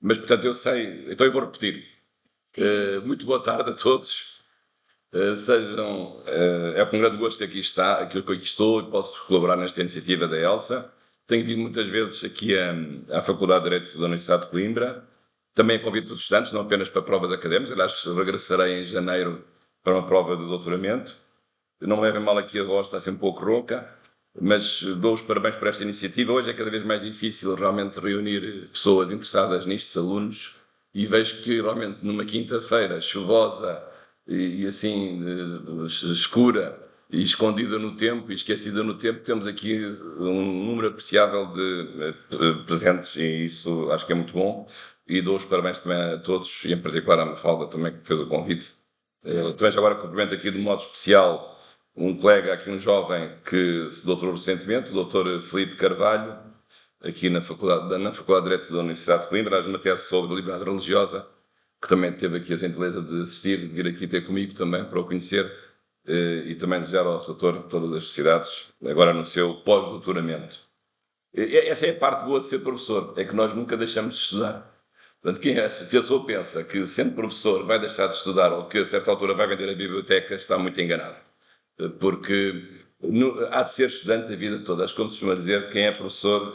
Mas, portanto, eu sei, então eu vou repetir. Muito boa tarde a todos. É com grande gosto que aqui estou e posso colaborar nesta iniciativa da Elsa. Tenho vindo muitas vezes aqui à Faculdade de Direito da Universidade de Coimbra, também a convite dos estudantes, não apenas para provas académicas. Aliás, regressarei em janeiro para uma prova de doutoramento. Não me levem mal aqui, a voz está assim um pouco rouca, mas dou os parabéns por esta iniciativa. Hoje é cada vez mais difícil realmente reunir pessoas interessadas nisto, alunos, e vejo que realmente numa quinta-feira chuvosa e assim escura e escondida no tempo e esquecida no tempo, temos aqui um número apreciável de presentes, e isso acho que é muito bom. E dou os parabéns também a todos, e em particular à Mafalda também, que fez o convite. Também já agora cumprimento aqui de modo especial um colega aqui, um jovem que se doutorou recentemente, o Dr. Filipe Carvalho, aqui na Faculdade de Direito da Universidade de Coimbra, às matérias sobre liberdade religiosa, que também teve aqui a gentileza de assistir, de vir aqui ter comigo também para o conhecer, e também desejar ao doutor todas as felicidades, agora no seu pós-doutoramento. Essa é a parte boa de ser professor, é que nós nunca deixamos de estudar. Portanto, se a pessoa pensa que sendo professor vai deixar de estudar ou que a certa altura vai vender a biblioteca, está muito enganado. Porque há de ser estudante a vida toda. Acho que, como se costuma dizer, quem é professor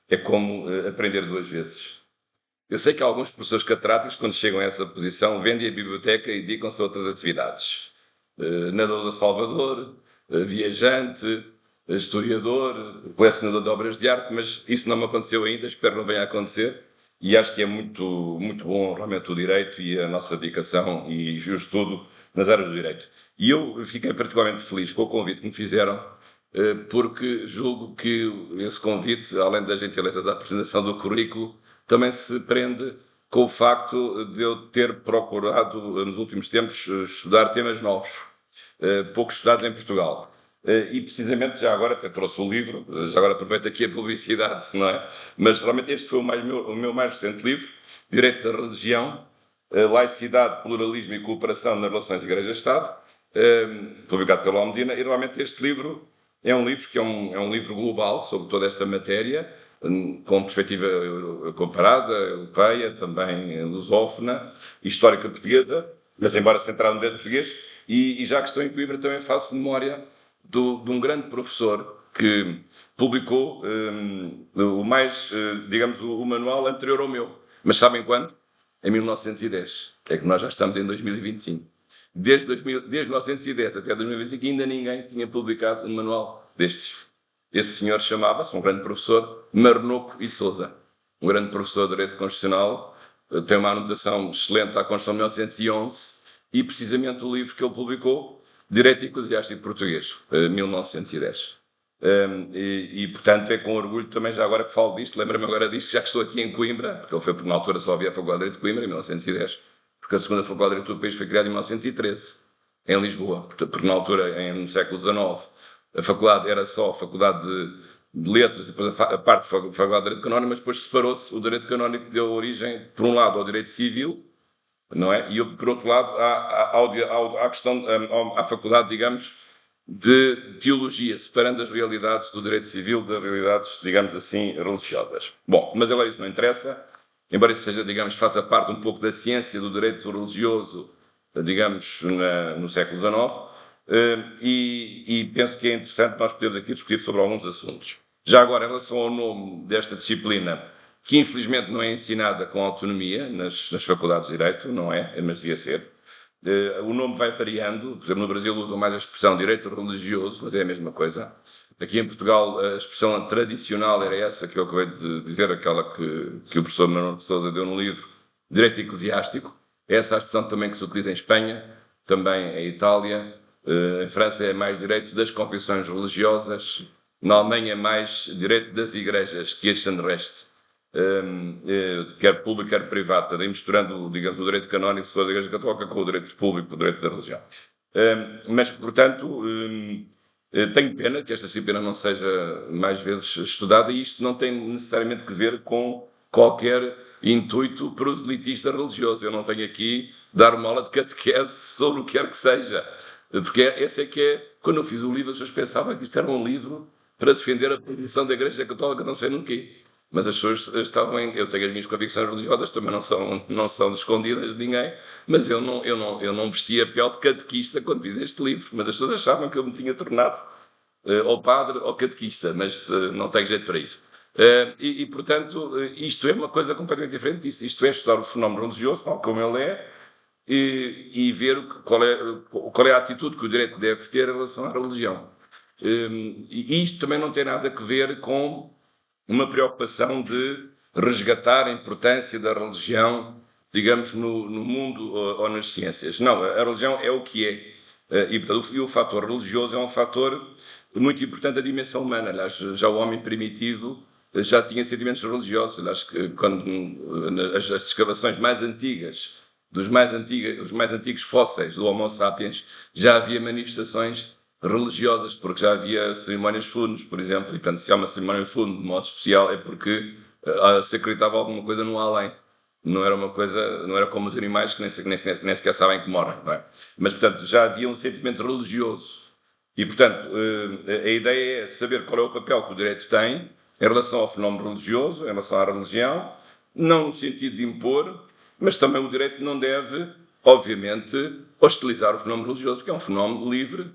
é como aprender duas vezes. Eu sei que há alguns professores catedráticos, quando chegam a essa posição, vendem a biblioteca e dedicam-se a outras atividades. Nadador de Salvador, viajante, historiador, colecionador de obras de arte, mas isso não me aconteceu ainda, espero que não venha a acontecer. E acho que é muito, muito bom realmente o direito e a nossa dedicação e o estudo nas áreas do direito. E eu fiquei particularmente feliz com o convite que me fizeram, porque julgo que esse convite, além da gentileza da apresentação do currículo, também se prende com o facto de eu ter procurado, nos últimos tempos, estudar temas novos, pouco estudados em Portugal. E precisamente já agora até trouxe o livro, já agora aproveito aqui a publicidade, não é? Mas realmente este foi o meu mais recente livro, Direito da Religião, Laicidade, Pluralismo e Cooperação nas Relações Igreja-Estado, publicado pela Almedina, e realmente este livro é um livro que é um livro global sobre toda esta matéria, com perspectiva comparada, europeia, também lusófona, histórica portuguesa, mas embora centrado no direito português, e já que estou em Coimbra também faço memória de um grande professor que publicou digamos, o manual anterior ao meu. Mas sabem quando? Em 1910. É que nós já estamos em 2025. Desde 1910 até 2025 ainda ninguém tinha publicado um manual destes. Esse senhor chamava-se, um grande professor, Marnoco e Sousa. Um grande professor de Direito Constitucional, tem uma anotação excelente à Constituição de 1911, e precisamente o livro que ele publicou, Direito Eclesiástico Português, 1910. Portanto, é com orgulho também, já agora que falo disto, lembro-me agora disto, já que estou aqui em Coimbra, porque ele foi porque na altura só havia a Faculdade de Direito de Coimbra, em 1910, porque a segunda Faculdade de Direito do país foi criada em 1913, em Lisboa, porque na altura, no século XIX, a faculdade era só a Faculdade de Letras, e depois a parte da Faculdade de Direito Canónico, mas depois separou-se o Direito Canónico, que deu origem, por um lado, ao Direito Civil, não é? E, por outro lado, à questão, à faculdade, digamos, de teologia, separando as realidades do direito civil das realidades, digamos assim, religiosas. Bom, mas agora isso não interessa, embora isso seja, digamos, faça parte um pouco da ciência do direito religioso, digamos, no século XIX, e penso que é interessante nós podermos aqui discutir sobre alguns assuntos. Já agora, em relação ao nome desta disciplina, que infelizmente não é ensinada com autonomia nas faculdades de Direito, não é, mas devia ser. O nome vai variando, por exemplo, no Brasil usam mais a expressão direito religioso, mas é a mesma coisa. Aqui em Portugal a expressão tradicional era essa que eu acabei de dizer, aquela que o professor Manuel de Sousa deu no livro, direito eclesiástico. Essa é a expressão também que se utiliza em Espanha, também em Itália. Em França é mais direito das confissões religiosas. Na Alemanha é mais direito das igrejas, Kirchenrecht. Quer público, quer privado, daí misturando, digamos, o direito canónico da Igreja Católica com o direito público, o direito da religião. Mas, portanto, tenho pena que esta disciplina não seja mais vezes estudada, e isto não tem necessariamente que ver com qualquer intuito proselitista religioso. Eu não venho aqui dar uma aula de catequese sobre o que quer que seja, porque esse é que é, quando eu fiz o livro, as pessoas pensavam que isto era um livro para defender a posição da Igreja Católica, não sei no quê. mas as pessoas estavam eu tenho as minhas convicções religiosas, também não são escondidas de ninguém, mas eu não vestia a pele de catequista quando fiz este livro, mas as pessoas achavam que eu me tinha tornado ou padre ou catequista, mas não tenho jeito para isso. Portanto, isto é uma coisa completamente diferente disso. Isto é estudar o fenómeno religioso, tal como ele é, e ver qual é a atitude que o direito deve ter em relação à religião. E isto também não tem nada a ver com uma preocupação de resgatar a importância da religião, digamos, no mundo ou nas ciências. Não, a religião é o que é. E o fator religioso é um fator muito importante da dimensão humana. Aliás, já o homem primitivo já tinha sentimentos religiosos. Acho que quando as escavações mais antigas, os mais antigos fósseis do Homo sapiens, já havia manifestações religiosas, porque já havia cerimónias fúnebres, por exemplo, e portanto, se há uma cerimónia fúnebre de modo especial é porque se acreditava alguma coisa no além. Não era uma coisa, não era como os animais que nem sequer sabem que morrem, não é? Mas, portanto, já havia um sentimento religioso. E, portanto, a ideia é saber qual é o papel que o direito tem em relação ao fenómeno religioso, em relação à religião, não no sentido de impor, mas também o direito não deve, obviamente, hostilizar o fenómeno religioso, porque é um fenómeno livre,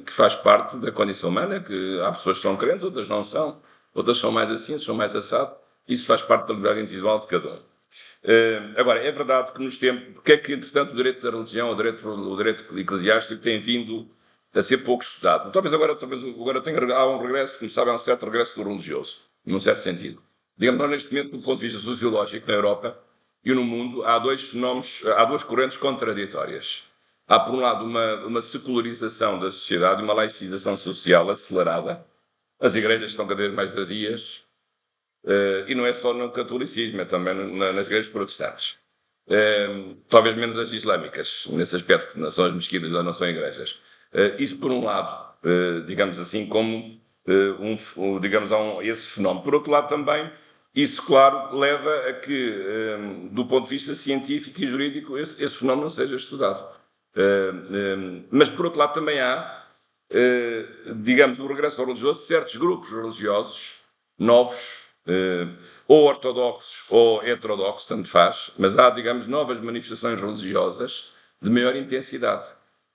que faz parte da condição humana, que há pessoas que são crentes, outras não são, outras são mais assim, outras são mais assado. Isso faz parte da liberdade individual de cada um. Agora, é verdade que nos tempos, porque é que, entretanto, o direito da religião, o direito eclesiástico tem vindo a ser pouco estudado? Talvez agora há um regresso, como sabem, há um certo regresso do religioso, num certo sentido. Digamos, nós neste momento, do ponto de vista sociológico, na Europa e no mundo, há duas correntes contraditórias. Há, por um lado, uma secularização da sociedade, uma laicização social acelerada. As igrejas estão cada vez mais vazias, e não é só no catolicismo, é também nas igrejas protestantes. Talvez menos as islâmicas, nesse aspecto, que não são as mesquitas, não são igrejas. Isso por um lado, digamos assim, como digamos, esse fenómeno. Por outro lado também, isso, claro, leva a que, do ponto de vista científico e jurídico, esse fenómeno não seja estudado. Mas, por outro lado, também há, digamos, o regresso ao religioso, certos grupos religiosos novos, ou ortodoxos ou heterodoxos, tanto faz, mas há, digamos, novas manifestações religiosas de maior intensidade.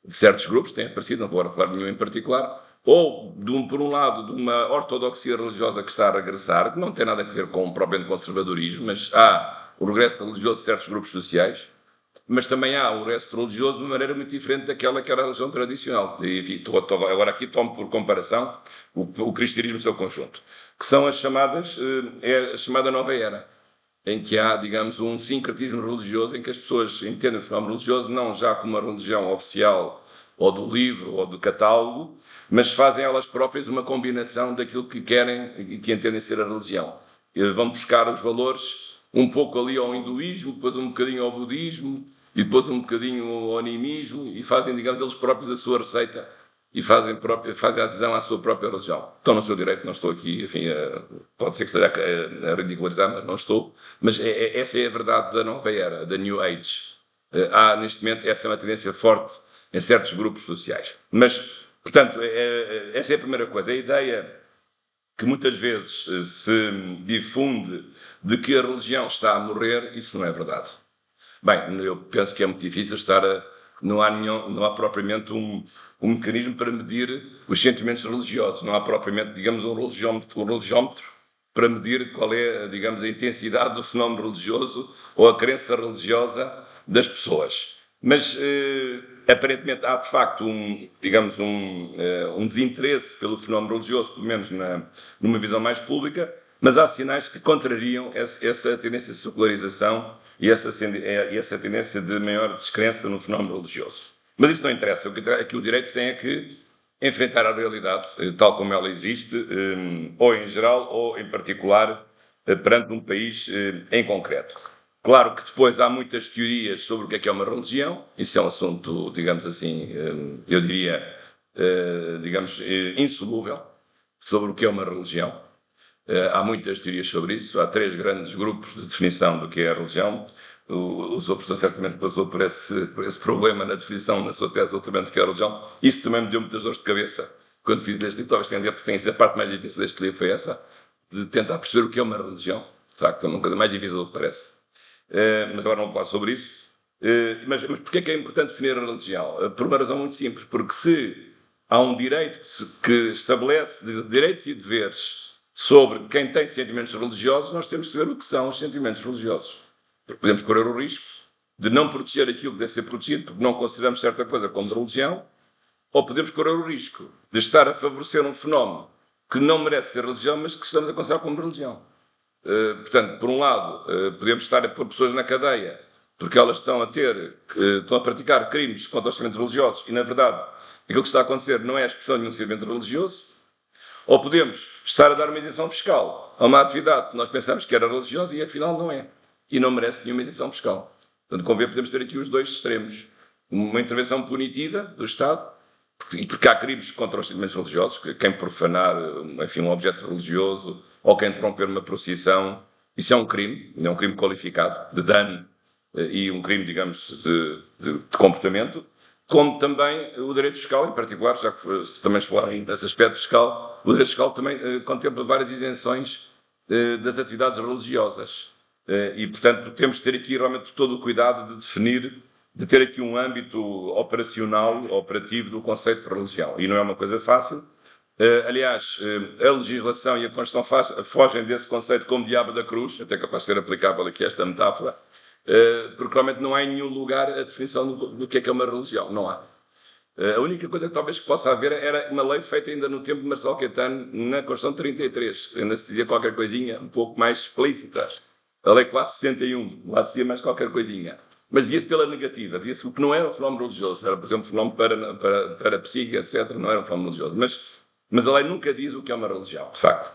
De certos grupos, têm aparecido, não vou agora falar de nenhum em particular, ou, por um lado, de uma ortodoxia religiosa que está a regressar, que não tem nada a ver com o próprio conservadorismo, mas há o regresso religioso de certos grupos sociais, mas também há o regresso religioso de uma maneira muito diferente daquela que era a religião tradicional. E, enfim, agora aqui tomo por comparação o cristianismo no seu conjunto, que são a chamada Nova Era, em que há, digamos, um sincretismo religioso, em que as pessoas entendem o fenómeno religioso não já como uma religião oficial, ou do livro, ou do catálogo, mas fazem elas próprias uma combinação daquilo que querem e que entendem ser a religião. E vão buscar os valores um pouco ali ao hinduísmo, depois um bocadinho ao budismo, e depois um bocadinho ao animismo, e fazem, digamos, eles próprios a sua receita, e fazem adesão à sua própria religião. Estão no seu direito, não estou aqui, enfim, pode ser que esteja a ridicularizar, mas não estou. Mas essa é a verdade da nova era, da New Age. Há, neste momento, essa é uma tendência forte em certos grupos sociais. Mas, portanto, essa é a primeira coisa. A ideia que muitas vezes se difunde de que a religião está a morrer, isso não é verdade. Bem, eu penso que é muito difícil não há propriamente um mecanismo para medir os sentimentos religiosos. Não há propriamente, digamos, um religiómetro para medir qual é, digamos, a intensidade do fenómeno religioso ou a crença religiosa das pessoas. Mas, aparentemente, há de facto um desinteresse pelo fenómeno religioso, pelo menos numa visão mais pública, mas há sinais que contrariam essa tendência de secularização e essa tendência de maior descrença no fenómeno religioso. Mas isso não interessa. Aqui o direito tem que enfrentar a realidade tal como ela existe, ou em geral, ou em particular, perante um país em concreto. Claro que depois há muitas teorias sobre o que é uma religião. Isso é um assunto, digamos assim, eu diria, digamos, insolúvel, sobre o que é uma religião. Há muitas teorias sobre isso. Há 3 grandes grupos de definição do que é a religião. O Sr. Professor certamente passou por esse problema na definição, na sua tese, ultimamente, do que é a religião. Isso também me deu muitas dores de cabeça quando fiz este livro. Talvez tenha sido a parte mais difícil deste livro, foi essa. de tentar perceber o que é uma religião. De facto, é uma coisa mais difícil do que parece. Mas agora não vou falar sobre isso. Mas porquê é que é importante definir a religião? Por uma razão muito simples, porque se há um direito que estabelece direitos e deveres sobre quem tem sentimentos religiosos, nós temos que saber o que são os sentimentos religiosos. Porque podemos correr o risco de não proteger aquilo que deve ser protegido, porque não consideramos certa coisa como religião, ou podemos correr o risco de estar a favorecer um fenómeno que não merece ser religião, mas que estamos a considerar como religião. Portanto, por um lado, podemos estar a pôr pessoas na cadeia porque elas estão a praticar crimes contra os sentimentos religiosos e, na verdade, aquilo que está a acontecer não é a expressão de um sentimento religioso. Ou podemos estar a dar uma isenção fiscal a uma atividade que nós pensamos que era religiosa e, afinal, não é. E não merece nenhuma isenção fiscal. Portanto, convém, podemos ter aqui os dois extremos. Uma intervenção punitiva do Estado, porque há crimes contra os sentimentos religiosos, quem profanar, enfim, um objeto religioso ou quem interromper uma procissão, isso é um crime qualificado de dano e um crime, digamos, de comportamento, como também o direito fiscal, em particular, já que também se falar nesse aspecto fiscal, o direito fiscal também contempla várias isenções das atividades religiosas. E, portanto, temos de ter aqui realmente todo o cuidado de definir, de ter aqui um âmbito operativo do conceito de religião. E não é uma coisa fácil. Aliás, a legislação e a Constituição fogem desse conceito como diabo da cruz, até capaz de ser aplicável aqui esta metáfora, porque realmente não há em nenhum lugar a definição do que é uma religião. Não há. A única coisa que talvez que possa haver era uma lei feita ainda no tempo de Marcelo Caetano, na Constituição de 33. Ainda se dizia qualquer coisinha um pouco mais explícita. A Lei 471, lá dizia mais qualquer coisinha. Mas dizia-se pela negativa, dizia-se o que não era um fenómeno religioso, era, por exemplo, um fenómeno para psíquica, etc., não era um fenómeno religioso. Mas a lei nunca diz o que é uma religião, de facto.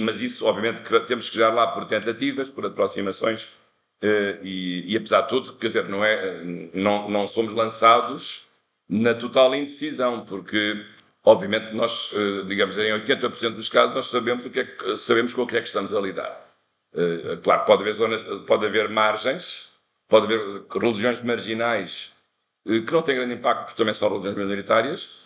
Mas isso, obviamente, que temos que chegar lá por tentativas, por aproximações, e apesar de tudo, quer dizer, não somos lançados na total indecisão, porque, obviamente, nós, digamos, em 80% dos casos, nós sabemos com o que é que estamos a lidar. Claro, pode haver margens, pode haver religiões marginais que não têm grande impacto, porque também são religiões minoritárias.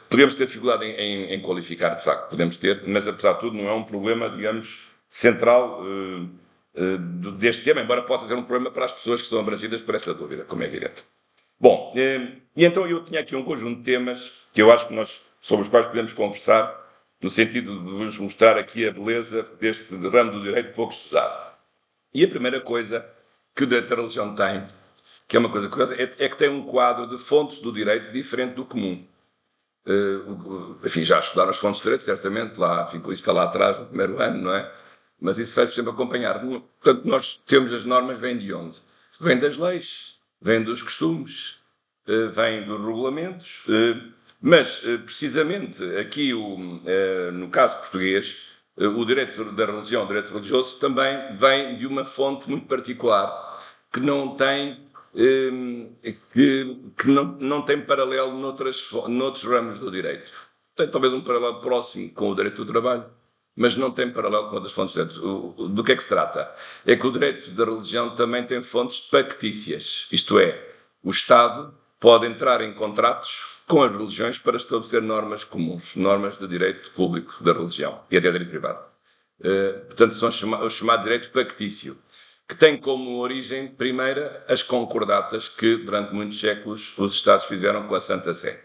Podemos ter dificuldade em qualificar, de facto, podemos ter, mas apesar de tudo não é um problema, digamos, central deste tema, embora possa ser um problema para as pessoas que estão abrangidas por essa dúvida, como é evidente. Bom, e então eu tinha aqui um conjunto de temas que eu acho que sobre os quais podemos conversar, no sentido de vos mostrar aqui a beleza deste ramo do direito pouco estudado. E a primeira coisa que o direito da religião tem, que é uma coisa curiosa, é que tem um quadro de fontes do direito diferente do comum. Enfim, já estudaram as fontes de direito, certamente, lá, enfim, isso está lá atrás, no primeiro ano, não é? Mas isso vai sempre acompanhar. Portanto, nós temos as normas, vêm de onde? Vêm das leis, vêm dos costumes, vêm dos regulamentos, mas, precisamente, aqui, no caso português, o direito da religião, o direito religioso, também vem de uma fonte muito particular, que não tem não tem paralelo noutros ramos do direito. Tem talvez um paralelo próximo com o direito do trabalho, mas não tem paralelo com outras fontes de direito. Do que é que se trata? É que o direito da religião também tem fontes factícias, isto é, o Estado pode entrar em contratos com as religiões para estabelecer normas comuns, normas de direito público da religião e até direito privado. Portanto, são o chamado direito factício, que tem como origem primeira as concordatas que durante muitos séculos os Estados fizeram com a Santa Sé.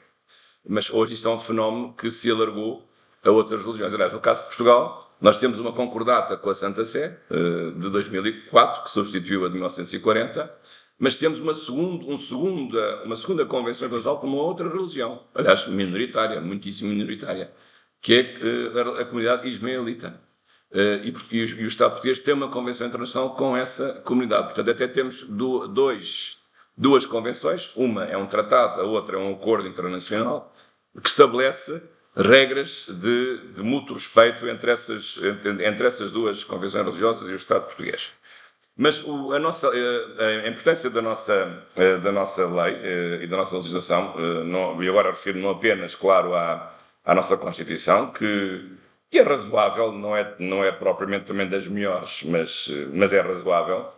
Mas hoje isto é um fenómeno que se alargou a outras religiões. Aliás, no caso de Portugal, nós temos uma concordata com a Santa Sé, de 2004, que substituiu a de 1940, mas temos uma segunda convenção internacional com uma outra religião, aliás, minoritária, muitíssimo minoritária, que é a comunidade ismaelita. E o Estado português tem uma convenção internacional com essa comunidade. Portanto, até temos duas convenções, uma é um tratado, a outra é um acordo internacional, que estabelece regras de mútuo respeito entre essas duas convenções religiosas e o Estado português. Mas a importância da nossa lei e da nossa legislação, e agora refiro não apenas, claro, à nossa Constituição, que é razoável, não é propriamente também das melhores, mas é razoável.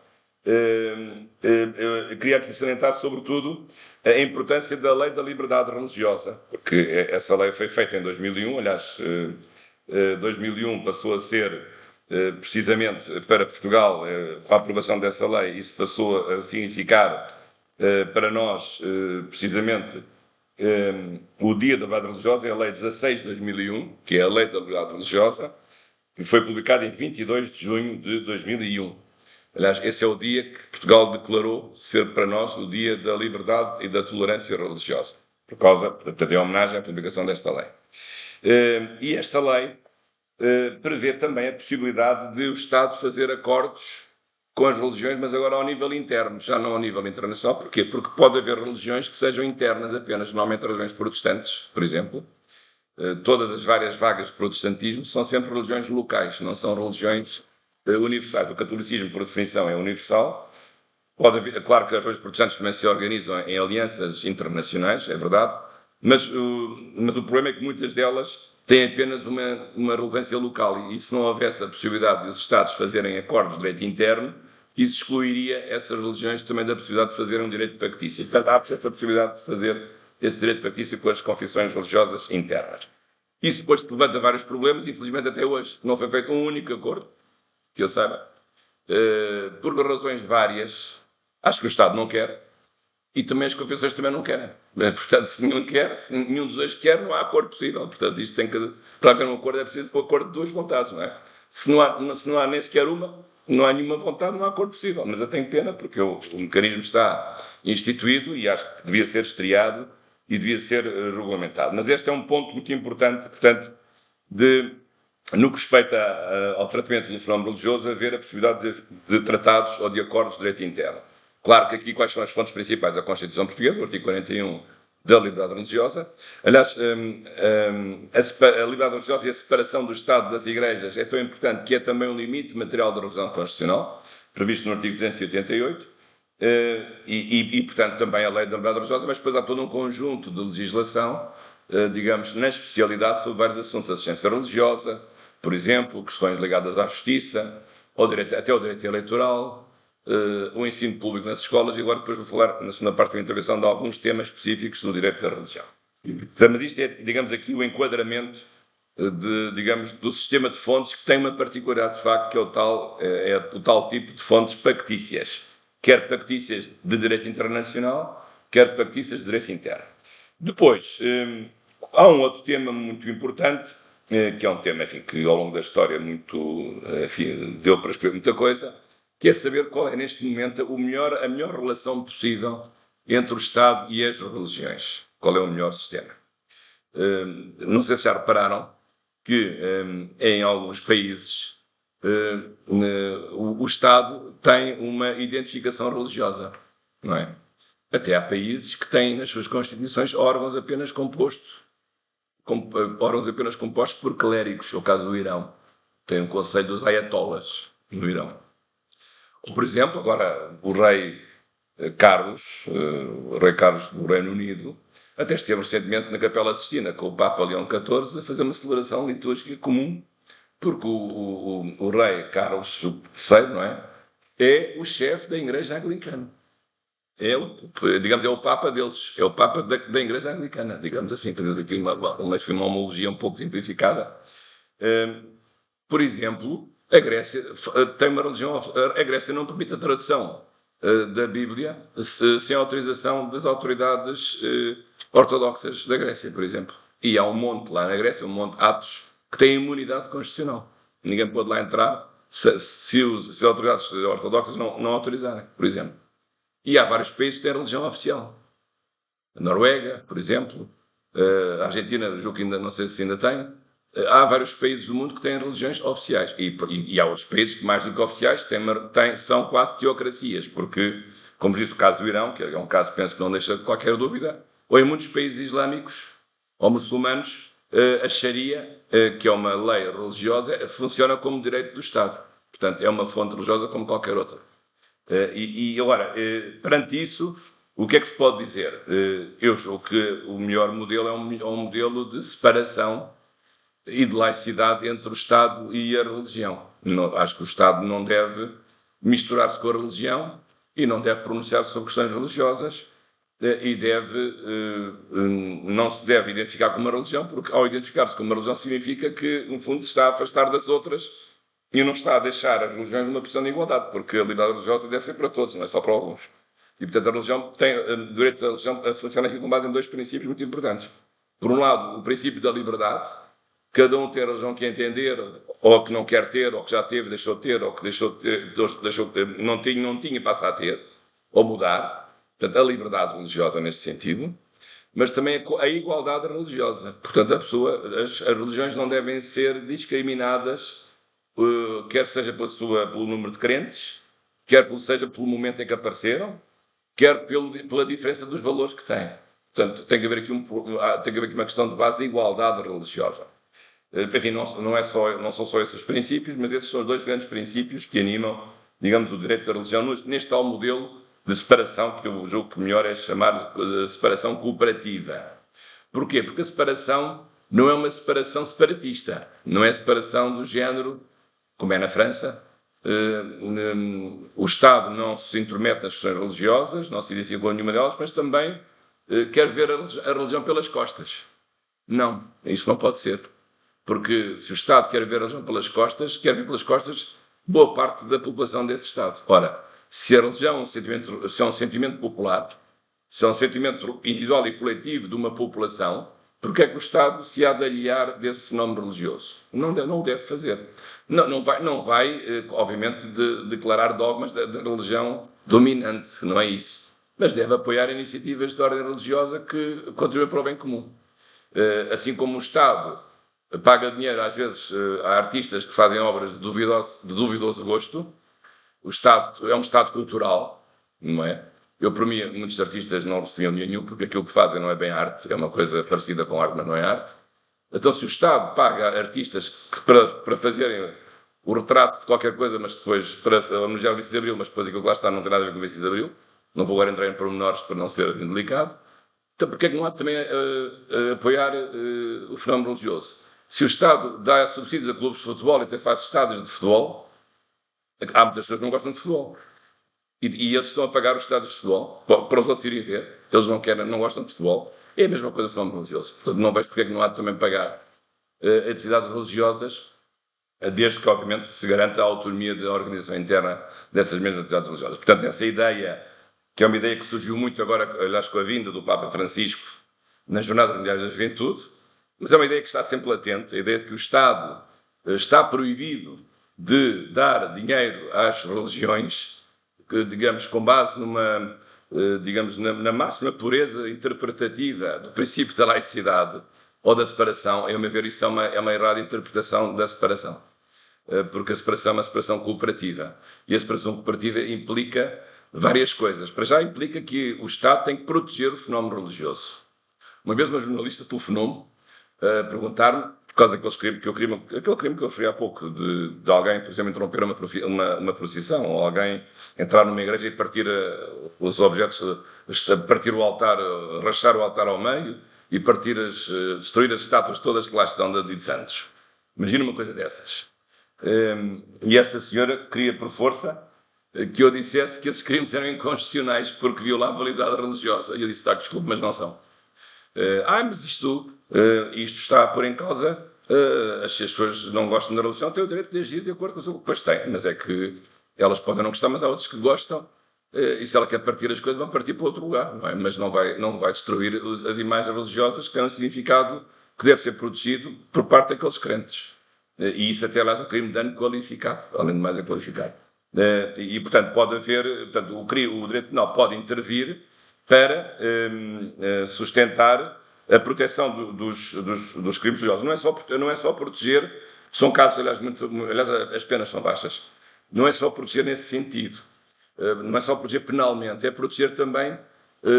Queria aqui salientar, sobretudo, a importância da Lei da Liberdade Religiosa, porque essa lei foi feita em 2001, aliás, 2001 passou a ser, precisamente para Portugal, com a aprovação dessa lei, isso passou a significar para nós, precisamente, o Dia da Liberdade Religiosa é a Lei 16 de 2001, que é a Lei da Liberdade Religiosa, que foi publicada em 22 de junho de 2001. Aliás, esse é o dia que Portugal declarou ser para nós o Dia da Liberdade e da Tolerância Religiosa, portanto, em homenagem à publicação desta lei. E esta lei prevê também a possibilidade de o Estado fazer acordos com as religiões, mas agora ao nível interno, já não ao nível internacional. Porquê? Porque pode haver religiões que sejam internas apenas, normalmente religiões protestantes, por exemplo. Todas as várias vagas de protestantismo são sempre religiões locais, não são religiões universais. O catolicismo, por definição, é universal. Pode haver, claro que as religiões protestantes também se organizam em alianças internacionais, é verdade, mas o problema é que muitas delas têm apenas uma relevância local, e se não houvesse a possibilidade dos Estados fazerem acordos de direito interno, isso excluiria essas religiões também da possibilidade de fazer um direito pactício. Portanto, há essa possibilidade de fazer esse direito pactício com as confissões religiosas internas. Isso depois levanta vários problemas, e infelizmente até hoje não foi feito um único acordo, que eu saiba, por razões várias. Acho que o Estado não quer, e também as confissões também não querem. Portanto, se nenhum dos dois quer, não há acordo possível. Portanto, isto para haver um acordo é preciso um acordo de duas vontades, não é? Se não há nem sequer uma, não há nenhuma vontade, não há acordo possível. Mas eu tenho pena, porque o mecanismo está instituído e acho que devia ser estreado e devia ser regulamentado. Mas este é um ponto muito importante, portanto, no que respeita ao tratamento do fenómeno religioso, haver a possibilidade de tratados ou de acordos de direito interno. Claro que aqui quais são as fontes principais? A Constituição Portuguesa, o artigo 41 da liberdade religiosa. Aliás, a liberdade religiosa e a separação do Estado das igrejas é tão importante que é também um limite material da revisão constitucional, previsto no artigo 288, portanto, também a lei da liberdade religiosa, mas depois há todo um conjunto de legislação, digamos, na especialidade sobre vários assuntos, assistência religiosa, por exemplo, questões ligadas à justiça, até ao direito eleitoral, o ensino público nas escolas, e agora depois vou falar, na segunda parte da intervenção, de alguns temas específicos do direito da religião. Mas isto é, digamos, aqui o enquadramento do sistema de fontes, que tem uma particularidade de facto, que é o tal tipo de fontes factícias, quer factícias de direito internacional, quer factícias de direito interno. Depois, há um outro tema muito importante, que é um tema, enfim, que ao longo da história deu para escrever muita coisa, que é saber qual é, neste momento, a melhor relação possível entre o Estado e as religiões. Qual é o melhor sistema? Não sei se já repararam que, em alguns países, o Estado tem uma identificação religiosa, não é? Até há países que têm nas suas constituições órgãos apenas compostos por clérigos. É o caso do Irão. Tem um conselho dos ayatollahs no Irão. Ou, por exemplo, agora o rei Carlos do Reino Unido, até esteve recentemente na Capela Sistina com o Papa Leão XIV a fazer uma celebração litúrgica comum, porque o rei Carlos III, não é? É o chefe da Igreja Anglicana. É o Papa deles, é o Papa da Igreja Anglicana, digamos assim, fazendo aqui uma homologia um pouco simplificada. Por exemplo, a Grécia tem uma religião. A Grécia não permite a tradução da Bíblia sem autorização das autoridades ortodoxas da Grécia, por exemplo. E há um monte lá na Grécia, um monte de Atos, que tem imunidade constitucional. Ninguém pode lá entrar se as autoridades ortodoxas não autorizarem, por exemplo. E há vários países que têm religião oficial. A Noruega, por exemplo, a Argentina, julgo que ainda não sei se ainda tem. Há vários países do mundo que têm religiões oficiais. E há outros países que, mais do que oficiais, são quase teocracias, porque, como diz o caso do Irão, que é um caso, penso que não deixa qualquer dúvida, ou em muitos países islâmicos ou muçulmanos, a Sharia, que é uma lei religiosa, funciona como direito do Estado. Portanto, é uma fonte religiosa como qualquer outra. Agora, perante isso, o que é que se pode dizer? Eu julgo que o melhor modelo é um modelo de separação e de laicidade entre o Estado e a religião. Acho que o Estado não deve misturar-se com a religião e não deve pronunciar-se sobre questões religiosas, e não se deve identificar com uma religião, porque ao identificar-se com uma religião significa que, no fundo, se está a afastar das outras e não está a deixar as religiões numa posição de igualdade, porque a liberdade religiosa deve ser para todos, não é só para alguns. E, portanto, a religião tem, o direito da religião funciona aqui com base em dois princípios muito importantes. Por um lado, o princípio da liberdade. Cada um tem a religião que entender, ou que não quer ter, ou que já teve, deixou de ter, ou que deixou de ter, não tinha e passa a ter, ou mudar. Portanto, a liberdade religiosa neste sentido, mas também a igualdade religiosa. Portanto, as religiões não devem ser discriminadas, quer seja pelo número de crentes, quer seja pelo momento em que apareceram, quer pela diferença dos valores que têm. Portanto, tem que haver aqui uma questão de base de igualdade religiosa. Enfim, não são só esses os princípios, mas esses são os dois grandes princípios que animam, digamos, o direito da religião neste tal modelo de separação que eu julgo que melhor é chamar de separação cooperativa. Porquê? Porque a separação não é uma separação separatista, não é separação do género, como é na França. O Estado não se intromete nas questões religiosas, não se identifica com nenhuma delas, mas também quer ver a religião pelas costas. Não, isso não pode ser. Porque se o Estado quer ver a religião pelas costas, quer ver pelas costas boa parte da população desse Estado. Ora, se a religião é um sentimento popular, se é um sentimento individual e coletivo de uma população, porque é que o Estado se há de aliar desse fenómeno religioso? Não o deve fazer. Não vai obviamente, declarar dogmas da religião dominante, não é isso. Mas deve apoiar iniciativas de ordem religiosa que contribuem para o bem comum. Assim como o Estado paga dinheiro, às vezes, a artistas que fazem obras de duvidoso gosto. O Estado é um Estado cultural, não é? Eu, por mim, muitos artistas não recebiam nenhum, porque aquilo que fazem não é bem arte, é uma coisa parecida com arte, mas não é arte. Então, se o Estado paga artistas para fazerem o retrato de qualquer coisa, mas depois, para homenagear o 25 de Abril, mas depois aquilo que lá está não tem nada a ver com o 25 de Abril, não vou agora entrar em pormenores para não ser delicado, então porque é que não há também apoiar o fenómeno religioso? Se o Estado dá subsídios a clubes de futebol e até faz estádios de futebol, há muitas pessoas que não gostam de futebol. E eles estão a pagar os estádios de futebol para os outros irem ver. Eles não gostam de futebol. É a mesma coisa do fenómeno religioso. Portanto, não vejo porque é que não há de também pagar atividades religiosas, desde que, obviamente, se garanta a autonomia da organização interna dessas mesmas atividades religiosas. Portanto, essa ideia, que é uma ideia que surgiu muito agora, aliás, com a vinda do Papa Francisco nas Jornadas Mundiais da Juventude, mas é uma ideia que está sempre latente, a ideia de que o Estado está proibido de dar dinheiro às religiões, que, digamos, com base na máxima pureza interpretativa do princípio da laicidade ou da separação. A meu ver, isso é uma errada interpretação da separação. Porque a separação é uma separação cooperativa. E a separação cooperativa implica várias coisas. Para já implica que o Estado tem que proteger o fenómeno religioso. Uma vez uma jornalista telefonou-me a perguntar-me, por causa aquele crime que eu referi há pouco, de alguém, por exemplo, interromper uma procissão, ou alguém entrar numa igreja e partir os objetos, partir o altar, rachar o altar ao meio e destruir as estátuas todas que lá estão de santos. Imagina uma coisa dessas. E essa senhora queria, por força, que eu dissesse que esses crimes eram inconstitucionais porque violavam a liberdade religiosa. E eu disse, desculpe, mas não são. Mas isto está a pôr em causa, as pessoas não gostam da religião, têm o direito de agir de acordo com o seu... Pois têm, mas é que elas podem não gostar, mas há outros que gostam, e se ela quer partir as coisas, vão partir para outro lugar, não é? Mas não vai destruir as imagens religiosas que têm um significado que deve ser protegido por parte daqueles crentes. E isso até, aliás, é um crime de dano qualificado, além de mais é qualificado. E, portanto, pode haver... Portanto, o direito penal pode intervir para sustentar a proteção dos crimes religiosos. Não é só proteger, são casos, aliás, as penas são baixas, não é só proteger nesse sentido, não é só proteger penalmente, é proteger também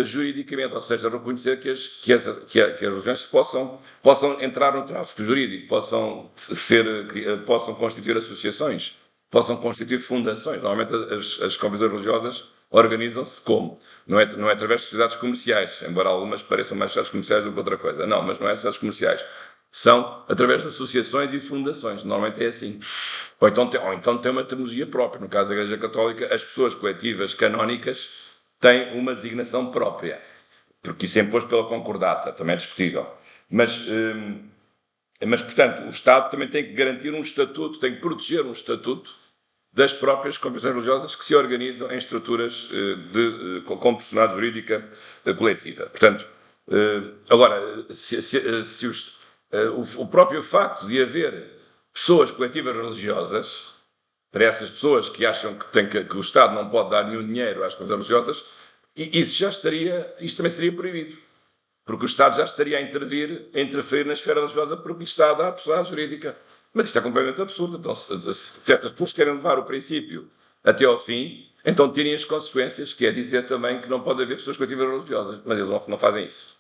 juridicamente, ou seja, reconhecer que as religiões possam entrar no tráfico jurídico, possam constituir associações, possam constituir fundações. Normalmente as congregações religiosas organizam-se como? Não é através de sociedades comerciais, embora algumas pareçam mais sociedades comerciais do que outra coisa. Não, mas não é sociedades comerciais. São através de associações e fundações. Normalmente é assim. Ou então tem uma terminologia própria. No caso da Igreja Católica, as pessoas coletivas canónicas têm uma designação própria. porque isso é imposto pela concordata, também é discutível. Mas, portanto, o Estado também tem que garantir um estatuto, tem que proteger um estatuto das próprias confissões religiosas que se organizam em estruturas com personalidade jurídica coletiva. Portanto, agora, o próprio facto de haver pessoas coletivas religiosas, para essas pessoas que acham que o Estado não pode dar nenhum dinheiro às confissões religiosas, isso também seria proibido. Porque o Estado já estaria a interferir na esfera religiosa porque lhe está a dar personalidade jurídica. Mas isto é completamente absurdo. Então, se certas pessoas querem levar o princípio até ao fim, então tirem as consequências, que é dizer também que não pode haver pessoas coletivas religiosas. Mas eles não fazem isso.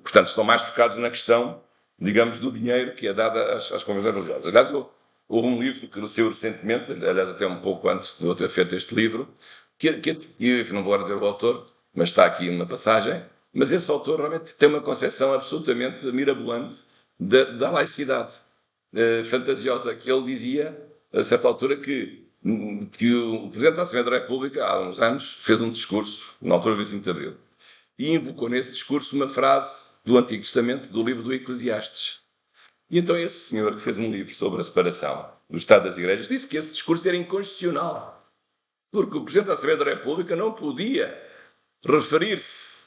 Portanto, estão mais focados na questão, digamos, do dinheiro que é dado às convenções religiosas. Aliás, houve um livro que saiu recentemente, aliás, até um pouco antes de eu ter feito este livro, e não vou agora dizer o autor, mas está aqui uma passagem. Mas esse autor realmente tem uma concepção absolutamente mirabolante da laicidade fantasiosa, que ele dizia, a certa altura, que o Presidente da Assembleia da República, há uns anos, fez um discurso, na altura do 25 de Abril, e invocou nesse discurso uma frase do Antigo Testamento, do livro do Eclesiastes. E então esse senhor, que fez um livro sobre a separação do Estado das Igrejas, disse que esse discurso era inconstitucional, porque o Presidente da Assembleia da República não podia referir-se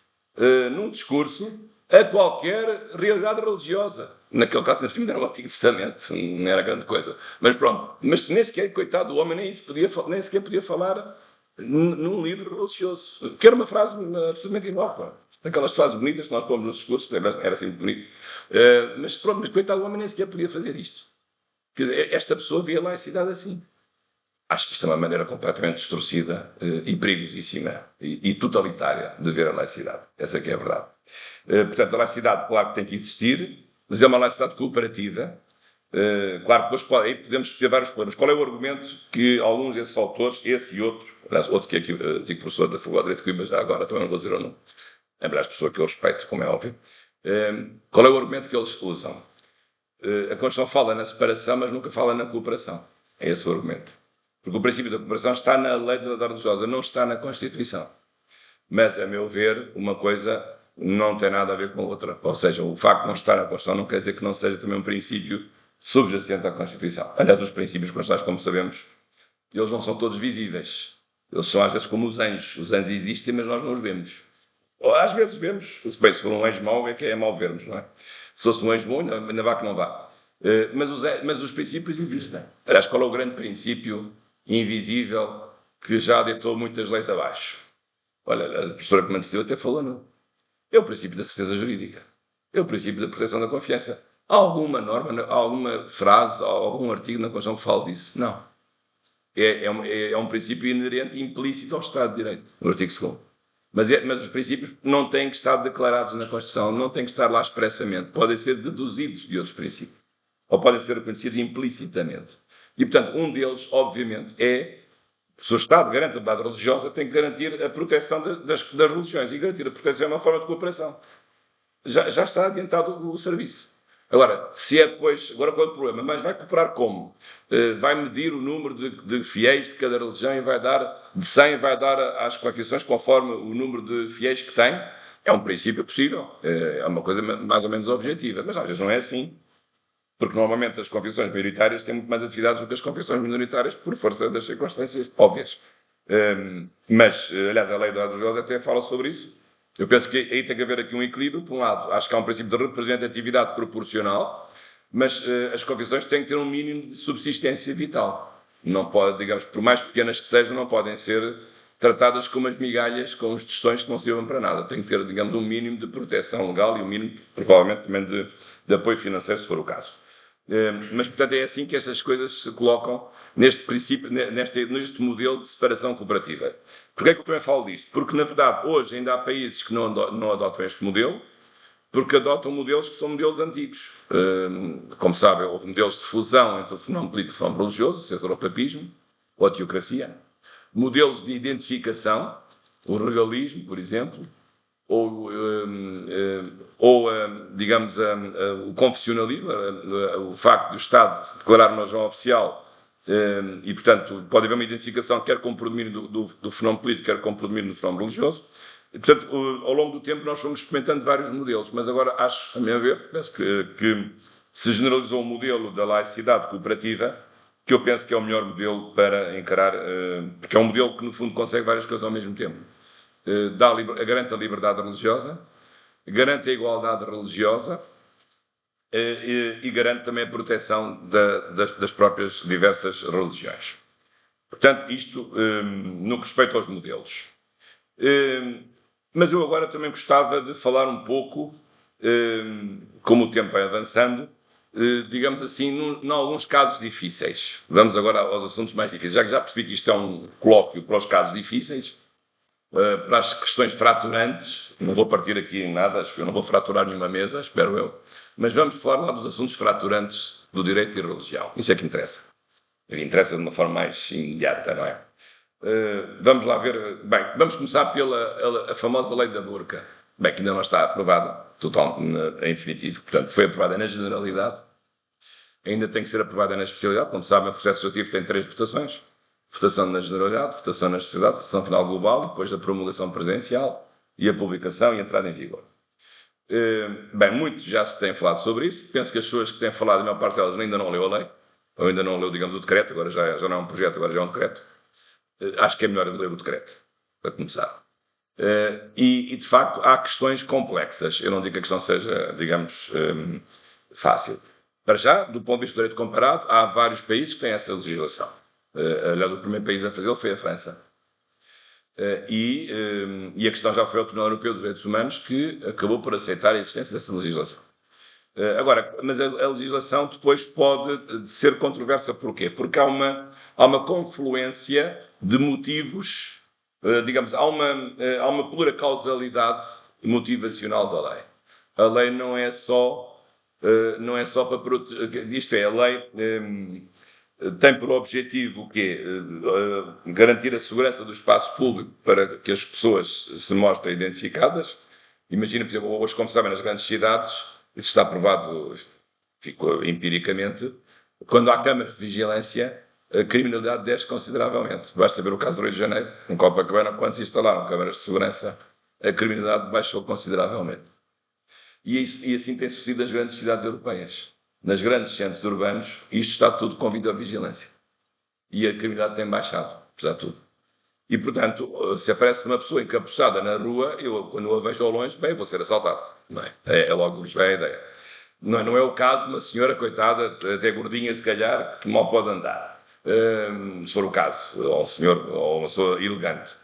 num discurso a qualquer realidade religiosa. Naquele caso, ainda era o Antigo Testamento, não era grande coisa. Mas pronto, mas nem sequer, coitado do homem, nem sequer podia falar num livro religioso. Que era uma frase absolutamente inócua. Aquelas frases bonitas que nós pomos nos discursos, era sempre bonito. Mas pronto, mas coitado do homem, nem sequer podia fazer isto. Esta pessoa via a laicidade assim. Acho que isto é uma maneira completamente distorcida e perigosíssima e totalitária de ver a laicidade. Essa é que é a verdade. Portanto, a laicidade, claro que tem que existir, mas é uma laicidade cooperativa. Claro que depois aí podemos ter vários problemas. Qual é o argumento que alguns desses autores, esse e outro, aliás, outro que é aqui, antigo professor da Faculdade de Direito de Coimbra, já agora também não vou dizer o nome, aliás, pessoa que eu respeito, como é óbvio, qual é o argumento que eles usam? A Constituição fala na separação, mas nunca fala na cooperação. É esse o argumento. Porque o princípio da cooperação está na lei da liberdade religiosa, não está na Constituição. Mas, a meu ver, uma coisa não tem nada a ver com a outra. Ou seja, o facto de não estar na Constituição não quer dizer que não seja também um princípio subjacente à Constituição. Aliás, os princípios constitucionais, como sabemos, eles não são todos visíveis. Eles são, às vezes, como os anjos. Os anjos existem, mas nós não os vemos. Ou, às vezes vemos, se for um anjo mau, é que é mau vermos, não é? Se fosse um anjo bom, ainda vá que não vá. Mas os princípios existem. Aliás, qual é o grande princípio invisível que já deitou muitas leis abaixo? Olha, a professora que me antecedeu até falou, não? É o princípio da certeza jurídica. É o princípio da proteção da confiança. Há alguma norma, há alguma frase, há algum artigo na Constituição que fale disso? Não. É um princípio inerente e implícito ao Estado de Direito, no artigo 2º. Mas os princípios não têm que estar declarados na Constituição, não têm que estar lá expressamente. Podem ser deduzidos de outros princípios. Ou podem ser reconhecidos implicitamente. E, portanto, um deles, obviamente, se o Estado garante a liberdade religiosa, tem que garantir a proteção das religiões. E garantir a proteção é uma forma de cooperação. Já está adiantado o serviço. Agora, se é depois... Agora, qual é o problema? Mas vai cooperar como? Vai medir o número de fiéis de cada religião e vai dar... De 100 vai dar às confissões conforme o número de fiéis que tem? É um princípio possível. É uma coisa mais ou menos objetiva. Mas às vezes não é assim. Porque normalmente as confissões maioritárias têm muito mais atividades do que as confissões minoritárias por força das circunstâncias óbvias. Mas, aliás, a lei da religiosa até fala sobre isso. Eu penso que aí tem que haver aqui um equilíbrio. Por um lado, acho que há um princípio de representatividade proporcional, mas as confissões têm que ter um mínimo de subsistência vital. Não pode, digamos, por mais pequenas que sejam, não podem ser tratadas como as migalhas, como os tostões que não servem para nada. Tem que ter, digamos, um mínimo de proteção legal e um mínimo, provavelmente, também de apoio financeiro, se for o caso. Mas, portanto, é assim que estas coisas se colocam neste princípio, neste modelo de separação cooperativa. Porquê é que eu também falo disto? Porque, na verdade, hoje ainda há países que não adotam este modelo, porque adotam modelos que são modelos antigos. Como sabem, houve modelos de fusão entre o fenómeno político e o fenómeno religioso, o cesaropapismo, ou a teocracia. Modelos de identificação, o regalismo, por exemplo, digamos, o confessionalismo, o facto do Estado se declarar uma religião oficial e, portanto, pode haver uma identificação quer com o predomínio do fenómeno político, quer com o predomínio do fenómeno religioso. E, portanto, ao longo do tempo nós fomos experimentando vários modelos, mas agora acho, a meu ver, penso que se generalizou o modelo da laicidade cooperativa, que eu penso que é o melhor modelo para encarar, porque é um modelo que no fundo consegue várias coisas ao mesmo tempo. Garante a liberdade religiosa, garante a igualdade religiosa e garante também a proteção das próprias diversas religiões. Portanto, isto no que respeita aos modelos. Mas eu agora também gostava de falar um pouco, como o tempo vai avançando, digamos assim, em alguns casos difíceis. Vamos agora aos assuntos mais difíceis. Já que já percebi que isto é um colóquio para os casos difíceis, para as questões fraturantes, não vou partir aqui em nada, acho que eu não vou fraturar nenhuma mesa, espero eu, mas vamos falar lá dos assuntos fraturantes do direito e religião. Isso é que interessa. Interessa de uma forma mais imediata, não é? Vamos lá ver. Bem, vamos começar pela a famosa lei da burca. Bem, que ainda não está aprovada em definitivo, portanto, foi aprovada na generalidade, ainda tem que ser aprovada na especialidade. Como sabem, o processo legislativo tem 3 votações: votação na generalidade, votação na especialidade, votação final global, e depois da promulgação presidencial e a publicação e a entrada em vigor. Bem, muito já se tem falado sobre isso. Penso que as pessoas que têm falado, a maior parte delas ainda não leu a lei, ou ainda não leu, digamos, o decreto. Agora já não é um projeto, agora já é um decreto. Acho que é melhor ler o decreto, para começar. E de facto, há questões complexas. Eu não digo que a questão seja, digamos, fácil. Para já, do ponto de vista do direito comparado, há vários países que têm essa legislação. Aliás, o primeiro país a fazê-lo foi a França. E a questão já foi ao Tribunal Europeu dos Direitos Humanos, que acabou por aceitar a existência dessa legislação. Agora, mas a legislação depois pode ser controversa. Porquê? Porque há uma confluência de motivos, digamos, há uma pura causalidade motivacional da lei. A lei não é só para proteger, isto é, a lei tem por objetivo o quê? Garantir a segurança do espaço público para que as pessoas se mostrem identificadas. Imagina, por exemplo, hoje, como sabem, nas grandes cidades, isso está provado empiricamente, quando há câmaras de vigilância, a criminalidade desce consideravelmente. Basta ver o caso do Rio de Janeiro, em Copacabana, quando se instalaram câmaras de segurança, a criminalidade baixou consideravelmente. E assim tem sucedido nas grandes cidades europeias. Nas grandes centros urbanos, isto está tudo com videovigilância. E a criminalidade tem baixado, apesar de tudo. E, portanto, se aparece uma pessoa encapuçada na rua, eu, quando a vejo ao longe, bem, vou ser assaltado. Não é? É logo a ideia. Não é o caso de uma senhora, coitada, até gordinha se calhar, que mal pode andar. Se for o caso, ou um senhor, ou uma pessoa elegante.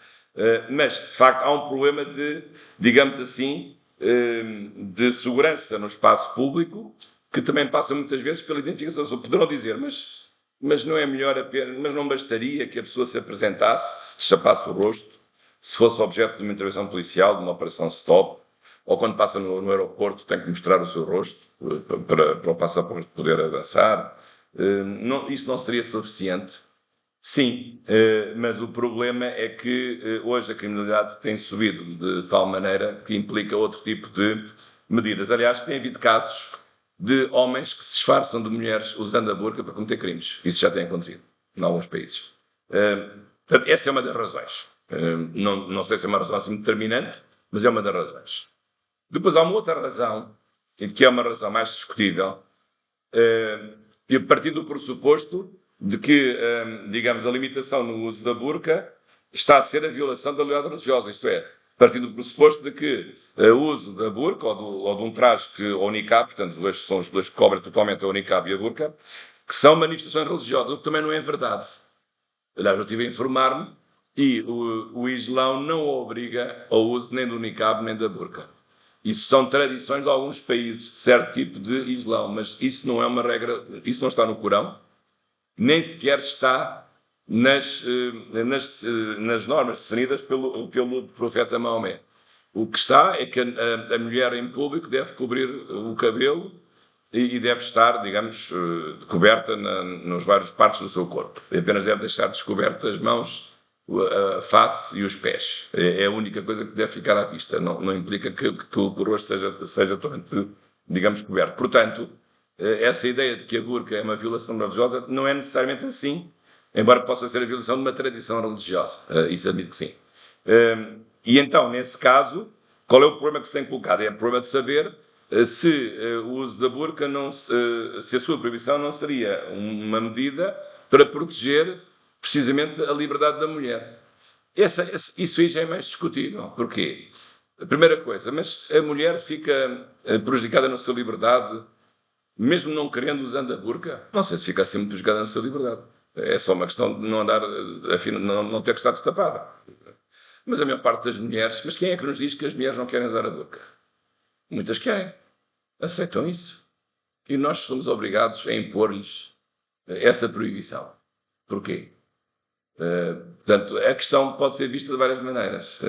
Mas, de facto, há um problema de, digamos assim, de segurança no espaço público, que também passa muitas vezes pela identificação. Poderão dizer, mas não é melhor apenas, mas não bastaria que a pessoa se apresentasse, se destapasse o rosto, se fosse objeto de uma intervenção policial, de uma operação stop, ou quando passa no aeroporto tem que mostrar o seu rosto para o passaporte poder avançar. Isso não seria suficiente? Sim, mas o problema é que hoje a criminalidade tem subido de tal maneira que implica outro tipo de medidas. Aliás, tem havido casos de homens que se disfarçam de mulheres usando a burca para cometer crimes. Isso já tem acontecido em alguns países. Essa é uma das razões. Não sei se é uma razão assim determinante, mas é uma das razões. Depois há uma outra razão, que é uma razão mais discutível, e partindo do pressuposto de que, digamos, a limitação no uso da burca está a ser a violação da liberdade religiosa, isto é, partindo do pressuposto de que o uso da burca ou de um traje ou niqab, portanto, são os dois que cobrem totalmente a niqab e a burca, que são manifestações religiosas, o que também não é verdade. Aliás, eu estive a informar-me e o Islão não obriga ao uso nem do niqab nem da burca. Isso são tradições de alguns países, de certo tipo de Islão, mas isso não é uma regra, isso não está no Corão, nem sequer está nas normas definidas pelo profeta Maomé. O que está é que a mulher em público deve cobrir o cabelo e deve estar, digamos, coberta nas várias partes do seu corpo. E apenas deve deixar descobertas as mãos, a face e os pés. É a única coisa que deve ficar à vista. Não implica que o rosto seja totalmente, digamos, coberto. Portanto, essa ideia de que a burca é uma violação religiosa não é necessariamente assim, embora possa ser a violação de uma tradição religiosa. Isso admito que sim. E então, nesse caso, qual é o problema que se tem colocado? É o problema de saber se o uso da burca, se a sua proibição não seria uma medida para proteger precisamente a liberdade da mulher. Isso aí já é mais discutível. Porquê? A primeira coisa, mas a mulher fica prejudicada na sua liberdade, mesmo não querendo usando a burca? Não sei se fica assim muito prejudicada na sua liberdade. É só uma questão de não andar, não ter que estar destapada. Mas a maior parte das mulheres, mas quem é que nos diz que as mulheres não querem usar a burca? Muitas querem. Aceitam isso. E nós somos obrigados a impor-lhes essa proibição. Porquê? Portanto, a questão pode ser vista de várias maneiras.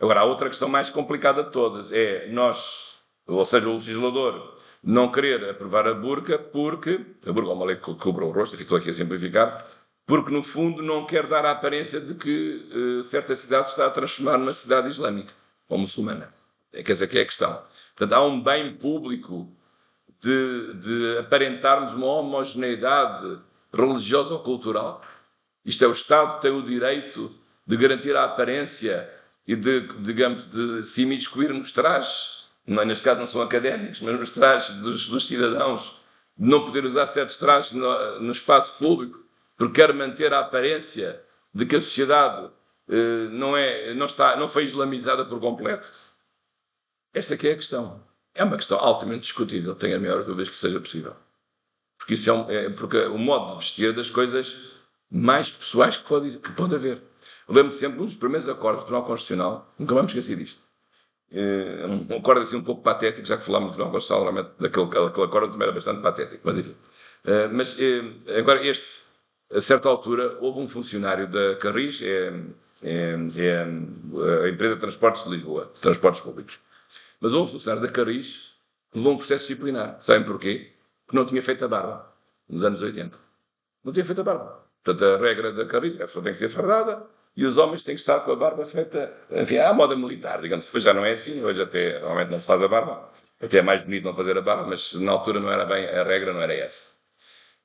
Agora, há outra questão mais complicada de todas. É nós, ou seja, o legislador, não querer aprovar a burca porque... A burca é uma lei que cobre o rosto, estou aqui a simplificar, porque, no fundo, não quer dar a aparência de que certa cidade está a transformar numa cidade islâmica ou muçulmana. Quer dizer, que é a questão. Portanto, há um bem público de aparentarmos uma homogeneidade religiosa ou cultural. Isto é, o Estado tem o direito de garantir a aparência e digamos, de se imiscuir nos trajes, neste caso não são académicos, mas nos trajes dos cidadãos, de não poder usar certos trajes no espaço público, porque quer manter a aparência de que a sociedade não foi islamizada por completo. Esta aqui é a questão. É uma questão altamente discutível, tenho a maior dúvida que seja possível. Porque isso porque o modo de vestir das coisas mais pessoais que pode haver. Eu lembro sempre, um dos primeiros acordos do Tribunal Constitucional, nunca vamos esquecer disto. Um acordo assim um pouco patético, já que falámos do Tribunal Constitucional, realmente aquele acordo também era bastante patético, mas enfim. Agora a certa altura, houve um funcionário da Carris, a empresa de transportes de Lisboa, transportes públicos. Mas houve um funcionário da Carris que levou um processo disciplinar. Sabem porquê? Porque não tinha feito a barba, nos anos 80. Não tinha feito a barba. Portanto, a regra da Carris é que a pessoa tem que ser fardada e os homens têm que estar com a barba feita, enfim, à moda militar, digamos. Depois já não é assim, hoje até, normalmente não se faz a barba. Até é mais bonito não fazer a barba, mas na altura não era bem, a regra não era essa.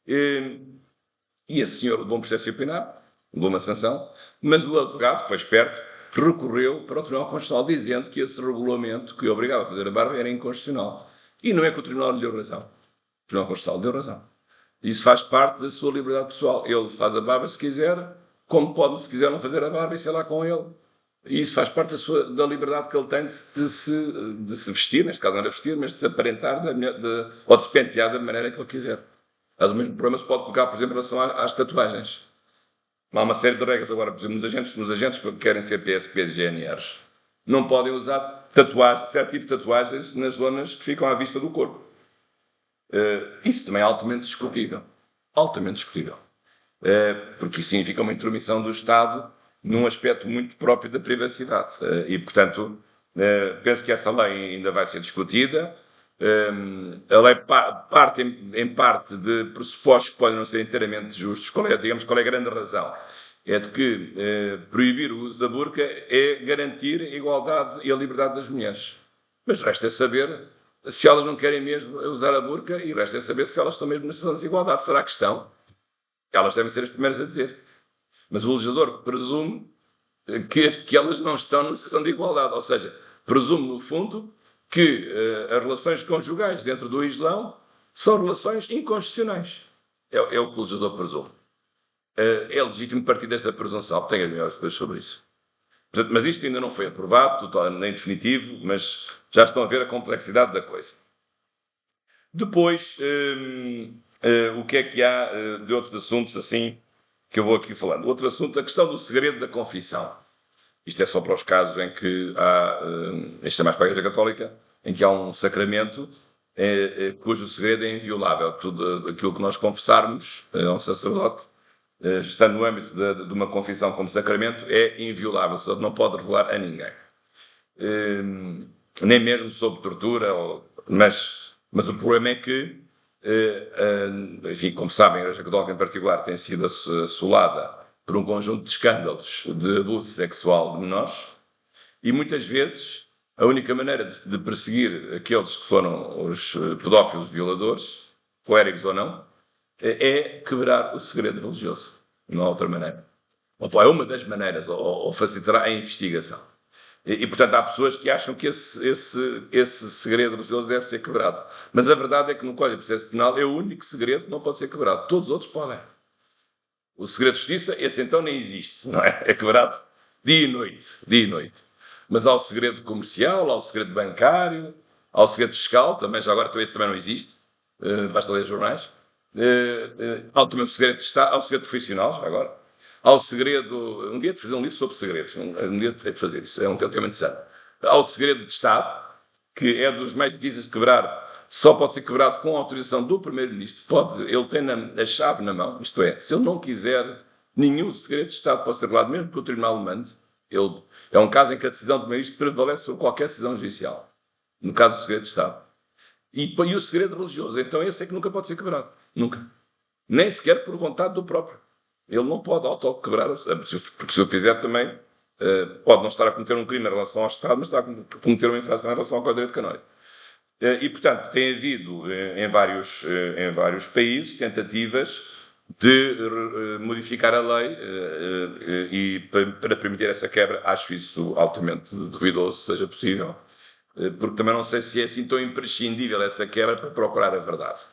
E esse senhor levou um processo disciplinar, levou uma sanção, mas o advogado, foi esperto, recorreu para o Tribunal Constitucional dizendo que esse regulamento que obrigava a fazer a barba era inconstitucional. E não é que o Tribunal lhe deu razão. O Tribunal Constitucional deu razão. Isso faz parte da sua liberdade pessoal. Ele faz a barba se quiser, como pode, se quiser, não fazer a barba, isso é lá com ele. E isso faz parte da liberdade que ele tem de se vestir, neste caso não era vestir, mas de se aparentar ou de se pentear da maneira que ele quiser. Mas o mesmo problema se pode colocar, por exemplo, em relação às tatuagens. Há uma série de regras agora, por exemplo, nos agentes que querem ser PSPs e GNRs, não podem usar certo tipo de tatuagens nas zonas que ficam à vista do corpo. Isso também é altamente discutível. Altamente discutível. Porque isso significa uma intromissão do Estado num aspecto muito próprio da privacidade. E, portanto, penso que essa lei ainda vai ser discutida. A lei parte, em parte, de pressupostos que podem não ser inteiramente justos. Qual é a grande razão? É de que proibir o uso da burca é garantir a igualdade e a liberdade das mulheres. Mas resta saber se elas não querem mesmo usar a burca e resta saber se elas estão mesmo na situação de desigualdade. Será que estão? Elas devem ser as primeiras a dizer. Mas o legislador presume que elas não estão numa situação de igualdade. Ou seja, presume, no fundo, que as relações conjugais dentro do Islão são relações inconstitucionais. É o que o legislador presume. É legítimo partir desta presunção. Tenho as melhores coisas sobre isso. Portanto, mas isto ainda não foi aprovado, nem definitivo, mas já estão a ver a complexidade da coisa. Depois, o que é que há de outros assuntos assim que eu vou aqui falando? Outro assunto, a questão do segredo da confissão. Isto é só para os casos em que há, isto é mais para a Igreja Católica, em que há um sacramento cujo segredo é inviolável. Tudo aquilo que nós confessarmos a um sacerdote, estando no âmbito de uma confissão como sacramento, é inviolável, só não pode revelar a ninguém. Nem mesmo sob tortura, mas o problema é que, enfim, como sabem, a Igreja Católica em particular tem sido assolada por um conjunto de escândalos de abuso sexual de menores e muitas vezes a única maneira de perseguir aqueles que foram os pedófilos violadores, clérigos ou não, é quebrar o segredo religioso. Não há outra maneira. Ou é uma das maneiras, ou facilitará a investigação. Portanto, há pessoas que acham que esse segredo religioso deve ser quebrado. Mas a verdade é que no Código de Processo Penal é o único segredo que não pode ser quebrado. Todos os outros podem. O segredo de justiça, esse então nem existe, não é? É quebrado dia e noite, dia e noite. Mas há o segredo comercial, há o segredo bancário, há o segredo fiscal, também, já agora esse também não existe, basta ler jornais. Há também o segredo de Estado, há o segredo profissional, já agora. Há o segredo, um dia de fazer um livro sobre segredos, um dia de fazer isso, é um tema interessante. Há o segredo de Estado, que é dos mais difíceis de quebrar, só pode ser quebrado com a autorização do Primeiro-Ministro. Ele tem a chave na mão, isto é, se ele não quiser, nenhum segredo de Estado pode ser revelado, mesmo que o Tribunal o mande. É um caso em que a decisão do Primeiro-Ministro prevalece sobre qualquer decisão judicial. No caso do segredo de Estado. E o segredo religioso, então esse é que nunca pode ser quebrado. Nunca. Nem sequer por vontade do próprio. Ele não pode auto-quebrar, porque se o fizer também, pode não estar a cometer um crime em relação ao Estado, mas está a cometer uma infração em relação ao Código de Direito Canónico. E, portanto, tem havido em vários países tentativas de modificar a lei e para permitir essa quebra. Acho isso altamente duvidoso, seja possível, porque também não sei se é assim tão imprescindível essa quebra para procurar a verdade.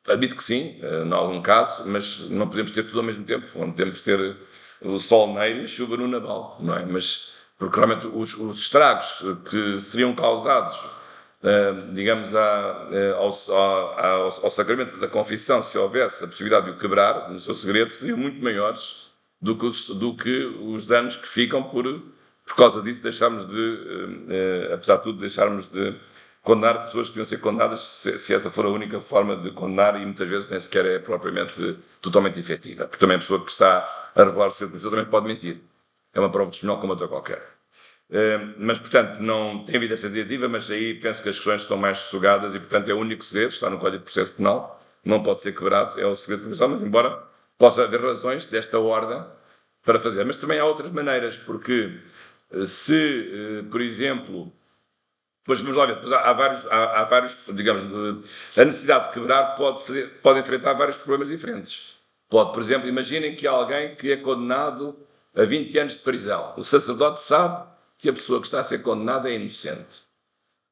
Admito que sim, em algum caso, mas não podemos ter tudo ao mesmo tempo. Não podemos ter o sol na ilha e chuva no naval, não é? Mas, porque realmente os estragos que seriam causados, digamos, ao sacramento da confissão, se houvesse a possibilidade de o quebrar no seu segredo, seriam muito maiores do que os danos que ficam por causa disso, apesar de tudo, deixarmos de condenar pessoas que deviam ser condenadas, se essa for a única forma de condenar, e muitas vezes nem sequer é propriamente totalmente efetiva. Porque também a pessoa que está a revelar o seu conhecimento também pode mentir. É uma prova testemunhal como outra qualquer. Mas, portanto, não tem havido essa tentativa, mas aí penso que as questões estão mais sossegadas e, portanto, é o único segredo, está no Código de Processo Penal, não pode ser quebrado, é o segredo de confissão, mas embora possa haver razões desta ordem para fazer. Mas também há outras maneiras, porque por exemplo, pois vamos lá ver, há vários, digamos, a necessidade de quebrar pode enfrentar vários problemas diferentes. Pode, por exemplo, imaginem que há alguém que é condenado a 20 anos de prisão. O sacerdote sabe que a pessoa que está a ser condenada é inocente.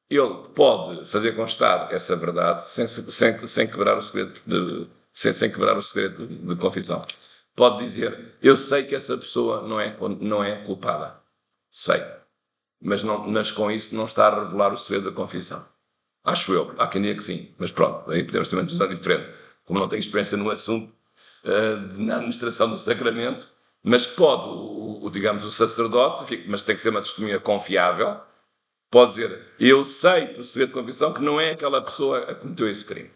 Ele pode fazer constar essa verdade sem quebrar o segredo sem quebrar o segredo de confissão. Pode dizer, eu sei que essa pessoa não é culpada. Sei. Mas com isso não está a revelar o segredo da confissão. Acho eu. Há quem diga que sim. Mas pronto, aí podemos ter uma decisão diferente. Como não tenho experiência no assunto, na administração do sacramento, mas pode, digamos, o sacerdote, mas tem que ser uma testemunha confiável, pode dizer, eu sei por segredo de confissão que não é aquela pessoa a que cometeu esse crime.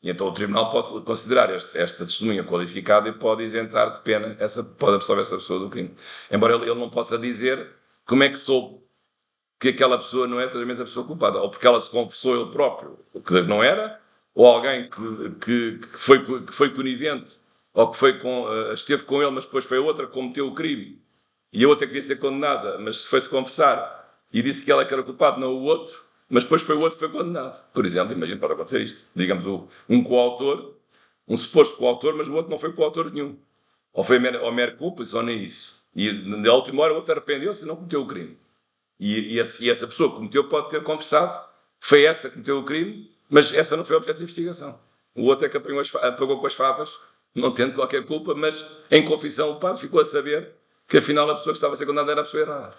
E então o tribunal pode considerar esta testemunha qualificada e pode isentar de pena, pode absolver essa pessoa do crime. Embora ele não possa dizer como é que soube que aquela pessoa não é verdadeiramente a pessoa culpada, ou porque ela se confessou ele próprio, o que não era, ou alguém que foi conivente, ou que esteve com ele, mas depois foi a outra que cometeu o crime, e a outra que devia ser condenada, mas foi-se confessar e disse que ela que era culpada, não o outro, mas depois foi o outro que foi condenado. Por exemplo, imagina, pode acontecer isto. Digamos, um coautor, um suposto coautor, mas o outro não foi coautor nenhum. Ou foi mero cúmplice, ou nem isso. E na última hora o outro arrependeu-se e não cometeu o crime. E essa pessoa que cometeu pode ter confessado que foi essa que cometeu o crime, mas essa não foi objeto de investigação. O outro é que apagou com as favas, não tendo qualquer culpa, mas em confissão o padre ficou a saber que afinal a pessoa que estava a ser condenada era a pessoa errada.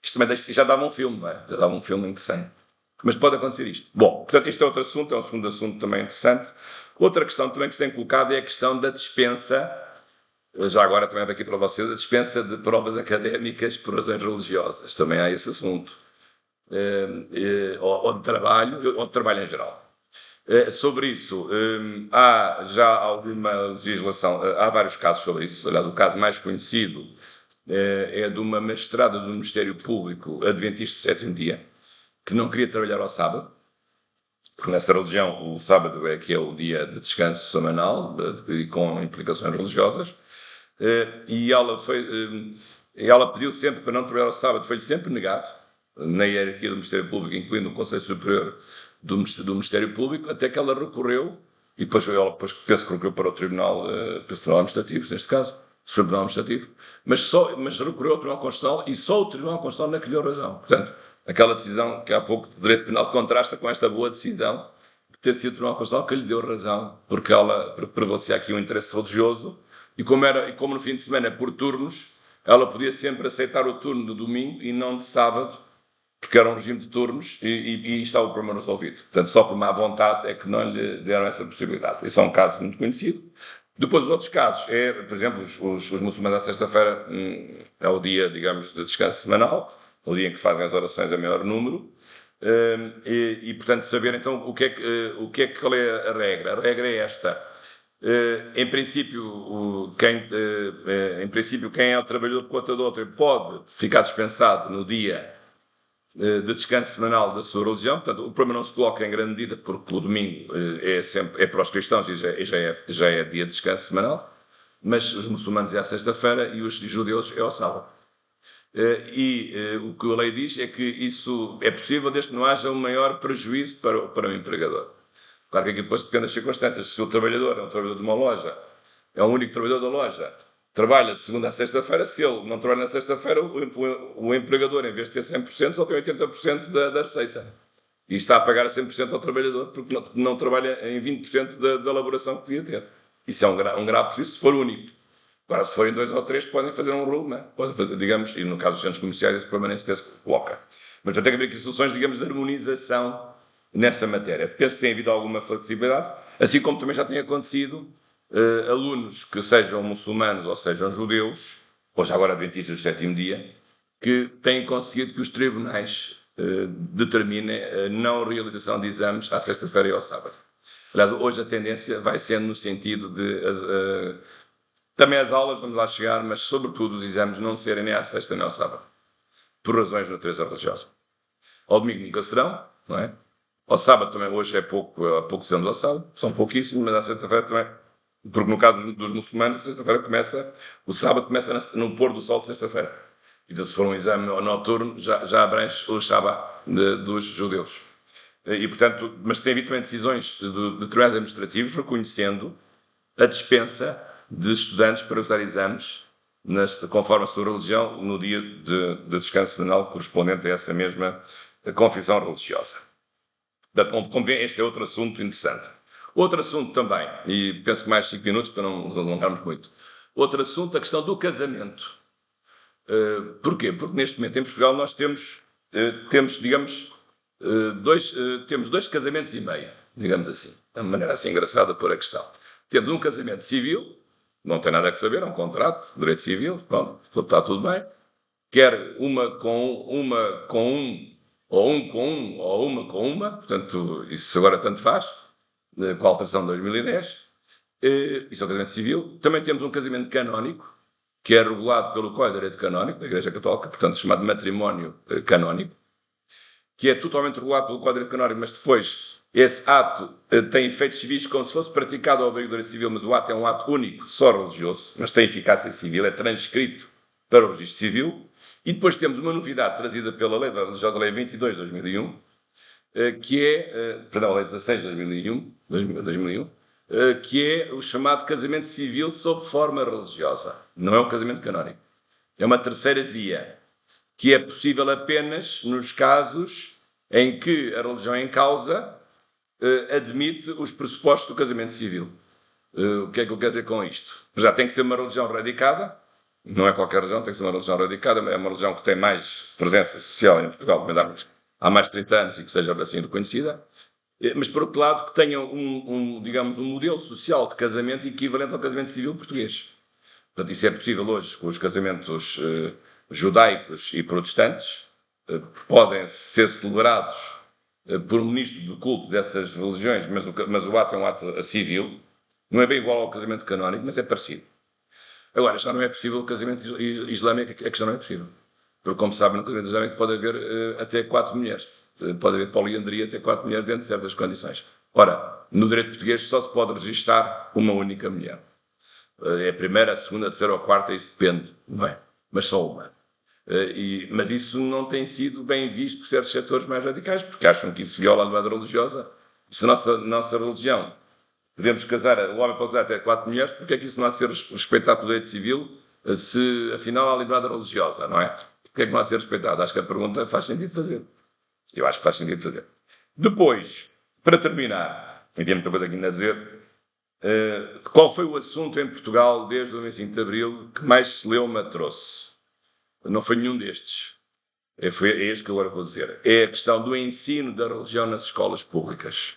Isto também já dava um filme, não é? Já dava um filme interessante. Mas pode acontecer isto. Bom, portanto, este é outro assunto, é um segundo assunto também interessante. Outra questão também que se tem colocado é a questão da dispensa, já agora também aqui para vocês, a dispensa de provas académicas por razões religiosas. Também há esse assunto. Ou de trabalho em geral. Sobre isso, há já alguma legislação, há vários casos sobre isso. Aliás, o caso mais conhecido é de uma magistrada do Ministério Público Adventista do Sétimo Dia, que não queria trabalhar ao sábado, porque nessa religião o sábado é que é o dia de descanso semanal e com implicações religiosas, e ela pediu sempre para não trabalhar ao sábado, foi-lhe sempre negado, na hierarquia do Ministério Público, incluindo o Conselho Superior do Ministério Público, até que ela recorreu, e depois penso que recorreu para o Tribunal Administrativo, neste caso, Supremo Tribunal Administrativo, mas recorreu ao Tribunal Constitucional e só o Tribunal Constitucional não é que lhe deu razão. Portanto, aquela decisão que há pouco do direito penal contrasta com esta boa decisão de ter sido o Tribunal Constitucional que lhe deu razão, porque prevalecia aqui um interesse religioso e como no fim de semana, por turnos, ela podia sempre aceitar o turno de domingo e não de sábado, porque era um regime de turnos e estava o problema resolvido. Portanto, só por má vontade é que não lhe deram essa possibilidade. Esse é um caso muito conhecido. Depois, os outros casos, por exemplo, os muçulmanos à sexta-feira é o dia, digamos, de descanso semanal, o dia em que fazem as orações a maior número, portanto, saber então qual é a regra. A regra é esta. Em princípio, quem é o trabalhador por conta de outro pode ficar dispensado no dia de descanso semanal da sua religião. Portanto, o problema não se coloca em grande medida porque o domingo é para os cristãos e já é dia de descanso semanal, mas os muçulmanos é à sexta-feira e os judeus é ao sábado. O que a lei diz é que isso é possível desde que não haja um maior prejuízo para o empregador. Claro que aqui depois depende das circunstâncias. Se o trabalhador é um trabalhador de uma loja, é o único trabalhador da loja, trabalha de segunda a sexta-feira, se ele não trabalha na sexta-feira, o empregador, em vez de ter 100%, só tem 80% da receita. E está a pagar a 100% ao trabalhador porque não trabalha em 20% da elaboração que devia ter. Isso é um grave prejuízo se for único. Agora, se forem 2 ou 3, podem fazer um rule, não é? Podem fazer, digamos, e no caso dos centros comerciais, esse problema nem sequer se coloca. Mas tem que haver aqui soluções, digamos, de harmonização nessa matéria. Penso que tem havido alguma flexibilidade, assim como também já tem acontecido alunos que sejam muçulmanos ou sejam judeus, ou já agora adventistas do sétimo dia, que têm conseguido que os tribunais determinem a não realização de exames à sexta-feira e ao sábado. Aliás, hoje a tendência vai sendo no sentido de também as aulas, vamos lá chegar, mas sobretudo os exames não serem nem à sexta nem ao sábado, por razões de natureza religiosa. Ao domingo nunca serão, não é? Ao sábado também, hoje há pouco seremos ao sábado, são pouquíssimos, mas à sexta-feira também, porque no caso dos muçulmanos, a sexta-feira o sábado começa no pôr do sol de sexta-feira. Então, se for um exame noturno, já abrange o Shabat dos judeus. E, portanto, mas tem havido também decisões de tribunais administrativos reconhecendo a dispensa de estudantes para usar exames conforme a sua religião no dia de descanso semanal correspondente a essa mesma confissão religiosa. Como vê, este é outro assunto interessante. Outro assunto também, e penso que mais 5 minutos para não nos alongarmos muito. Outro assunto, a questão do casamento. Porquê? Porque neste momento em Portugal nós temos digamos, temos 2 casamentos e meio, digamos assim. É uma maneira assim engraçada de pôr a questão. Temos um casamento civil, não tem nada a saber, é um contrato, direito civil, pronto, está tudo bem. Quer uma com um, ou um com um, ou uma com uma, portanto, isso agora tanto faz, com a alteração de 2010. Isso é um casamento civil. Também temos um casamento canónico, que é regulado pelo Código de Direito Canónico da Igreja Católica, portanto, chamado matrimónio canónico, que é totalmente regulado pelo Código de Direito Canónico, mas depois esse ato tem efeitos civis como se fosse praticado ao obrigatório civil, mas o ato é um ato único, só religioso, mas tem eficácia civil, é transcrito para o registro civil. E depois temos uma novidade trazida pela lei da religiosa Lei 22 de 2001, a Lei 16 de 2001, que é o chamado casamento civil sob forma religiosa. Não é um casamento canónico. É uma terceira via, que é possível apenas nos casos em que a religião em causa admite os pressupostos do casamento civil. O que é que eu quero dizer com isto? Já tem que ser uma religião radicada, não é qualquer religião, tem que ser uma religião radicada, é uma religião que tem mais presença social em Portugal, há mais de 30 anos e que seja assim reconhecida, mas por outro lado que tenha digamos, um modelo social de casamento equivalente ao casamento civil português. Portanto, isso é possível hoje com os casamentos judaicos e protestantes, podem ser celebrados por um ministro do culto dessas religiões, mas o ato é um ato civil, não é bem igual ao casamento canónico, mas é parecido. Agora, já não é possível o casamento islâmico, a questão não é possível. Porque, como sabem, no casamento islâmico pode haver até 4 mulheres. Pode haver poliandria até 4 mulheres dentro de certas condições. Ora, no direito português só se pode registar uma única mulher. É a primeira, a segunda, a terceira ou a quarta, isso depende, não é? Mas só uma. Mas isso não tem sido bem visto por certos setores mais radicais, porque acham que isso viola a liberdade religiosa. Se a nossa religião podemos casar, o homem pode casar até 4 mulheres, porque é que isso não há de ser respeitado pelo direito civil, se afinal há liberdade religiosa, não é? Porque é que não há de ser respeitado? Acho que a pergunta faz sentido fazer. Eu acho que faz sentido fazer. Depois, para terminar, e tem muita coisa aqui ainda a dizer, qual foi o assunto em Portugal desde o 25 de Abril que mais celeuma trouxe? Não foi nenhum destes. É este que agora vou dizer. É a questão do ensino da religião nas escolas públicas.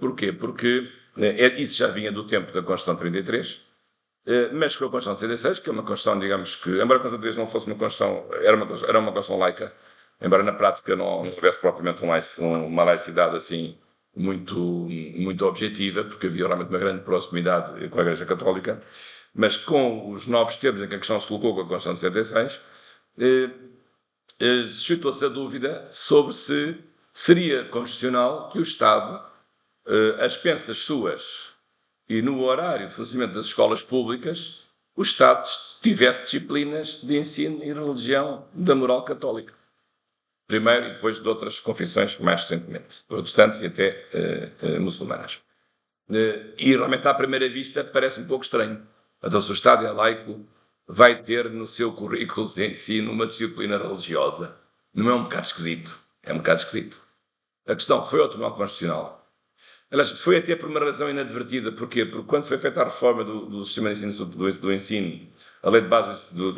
Porquê? Porque isso já vinha do tempo da Constituição de 33, mas com a Constituição de 66, que é uma Constituição, digamos que, embora a Constituição de 33 não fosse uma Constituição, era uma Constituição laica, embora na prática não houvesse propriamente uma laicidade assim muito objetiva, porque havia realmente uma grande proximidade com a Igreja Católica, mas com os novos termos em que a questão se colocou com a Constituição de 66, suscitou-se a dúvida sobre se seria constitucional que o Estado, às expensas suas e no horário de funcionamento das escolas públicas, o Estado tivesse disciplinas de ensino e religião da moral católica. Primeiro e depois de outras confissões mais recentemente, protestantes e até muçulmanas. E realmente à primeira vista parece um pouco estranho. Então se o Estado é laico, vai ter no seu currículo de ensino uma disciplina religiosa. Não é um bocado esquisito? É um bocado esquisito. A questão foi ao Tribunal Constitucional. Aliás, foi até por uma razão inadvertida. Porquê? Porque quando foi feita a reforma do sistema de ensino, do ensino, a Lei de Base do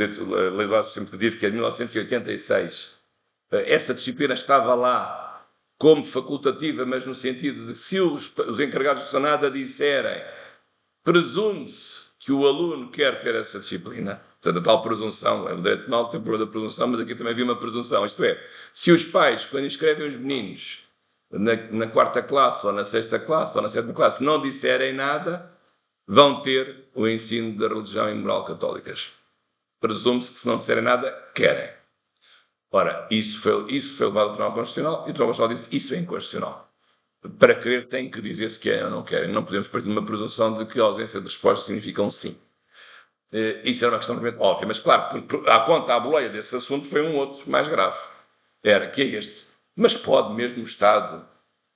Sistema Educativo, que é de 1986, essa disciplina estava lá como facultativa, mas no sentido de que se os encarregados de nada disserem, presume-se que o aluno quer ter essa disciplina. Portanto, a tal presunção, o direito penal tem o problema da presunção, mas aqui também havia uma presunção. Isto é, se os pais, quando inscrevem os meninos na quarta classe, ou na sexta classe, ou na sétima classe, não disserem nada, vão ter o ensino da religião e moral católicas. Presume-se que se não disserem nada, querem. Ora, isso foi levado ao Tribunal Constitucional e o Tribunal Constitucional disse isso é inconstitucional. Para querer tem que dizer se querem ou não querem. Não podemos partir de uma presunção de que a ausência de resposta significa um sim. Isso era uma questão realmente óbvia. Mas claro, à boleia desse assunto foi um outro mais grave. Que é este. Mas pode mesmo o Estado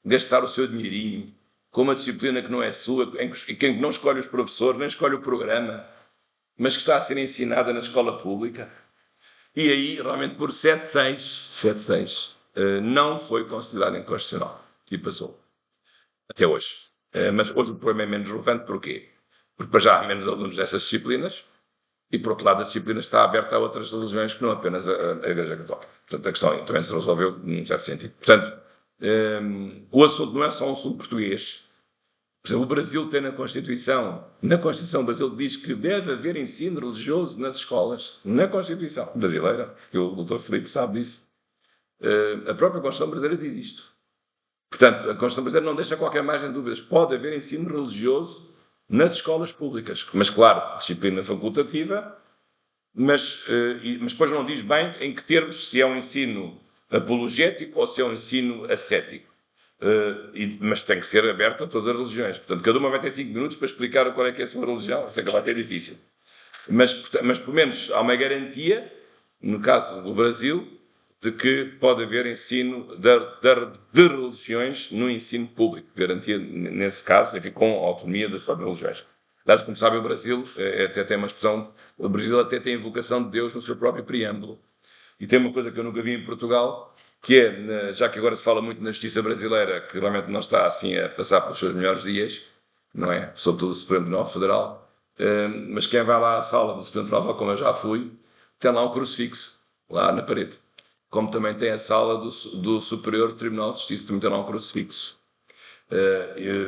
gastar o seu dinheirinho com uma disciplina que não é sua, em que não escolhe os professores, nem escolhe o programa, mas que está a ser ensinada na escola pública? E aí, realmente, por 7-6, não foi considerado inconstitucional. E passou. Até hoje. Mas hoje o problema é menos relevante. Porquê? Porque para já há menos alunos dessas disciplinas e, por outro lado, a disciplina está aberta a outras religiões que não apenas a Igreja Católica. Portanto, a questão também se resolveu num certo sentido. Portanto, o assunto não é só um assunto português. Por exemplo, o Brasil tem na Constituição o Brasil diz que deve haver ensino religioso nas escolas. Na Constituição brasileira, que o Dr. Filipe sabe disso. A própria Constituição brasileira diz isto. Portanto, a Constituição brasileira não deixa qualquer margem de dúvidas. Pode haver ensino religioso nas escolas públicas. Mas, claro, disciplina facultativa, mas depois não diz bem em que termos, se é um ensino apologético ou se é um ensino ascético. Mas tem que ser aberto a todas as religiões. Portanto, cada uma vai ter 5 minutos para explicar qual é que é a sua religião. Sei que vai ter difícil. Mas, pelo menos, há uma garantia, no caso do Brasil, de que pode haver ensino de religiões no ensino público. Garantia, nesse caso, enfim, com a autonomia das próprias religiões. Aliás, como sabem, o Brasil até tem uma expressão, o Brasil até tem a invocação de Deus no seu próprio preâmbulo. E tem uma coisa que eu nunca vi em Portugal, que é, já que agora se fala muito na justiça brasileira, que realmente não está assim a passar pelos seus melhores dias, não é? Sobretudo o Supremo Tribunal Federal, mas quem vai lá à sala do Supremo Tribunal, como eu já fui, tem lá um crucifixo, lá na parede. Como também tem a sala do Superior Tribunal de Justiça, também tem lá um crucifixo.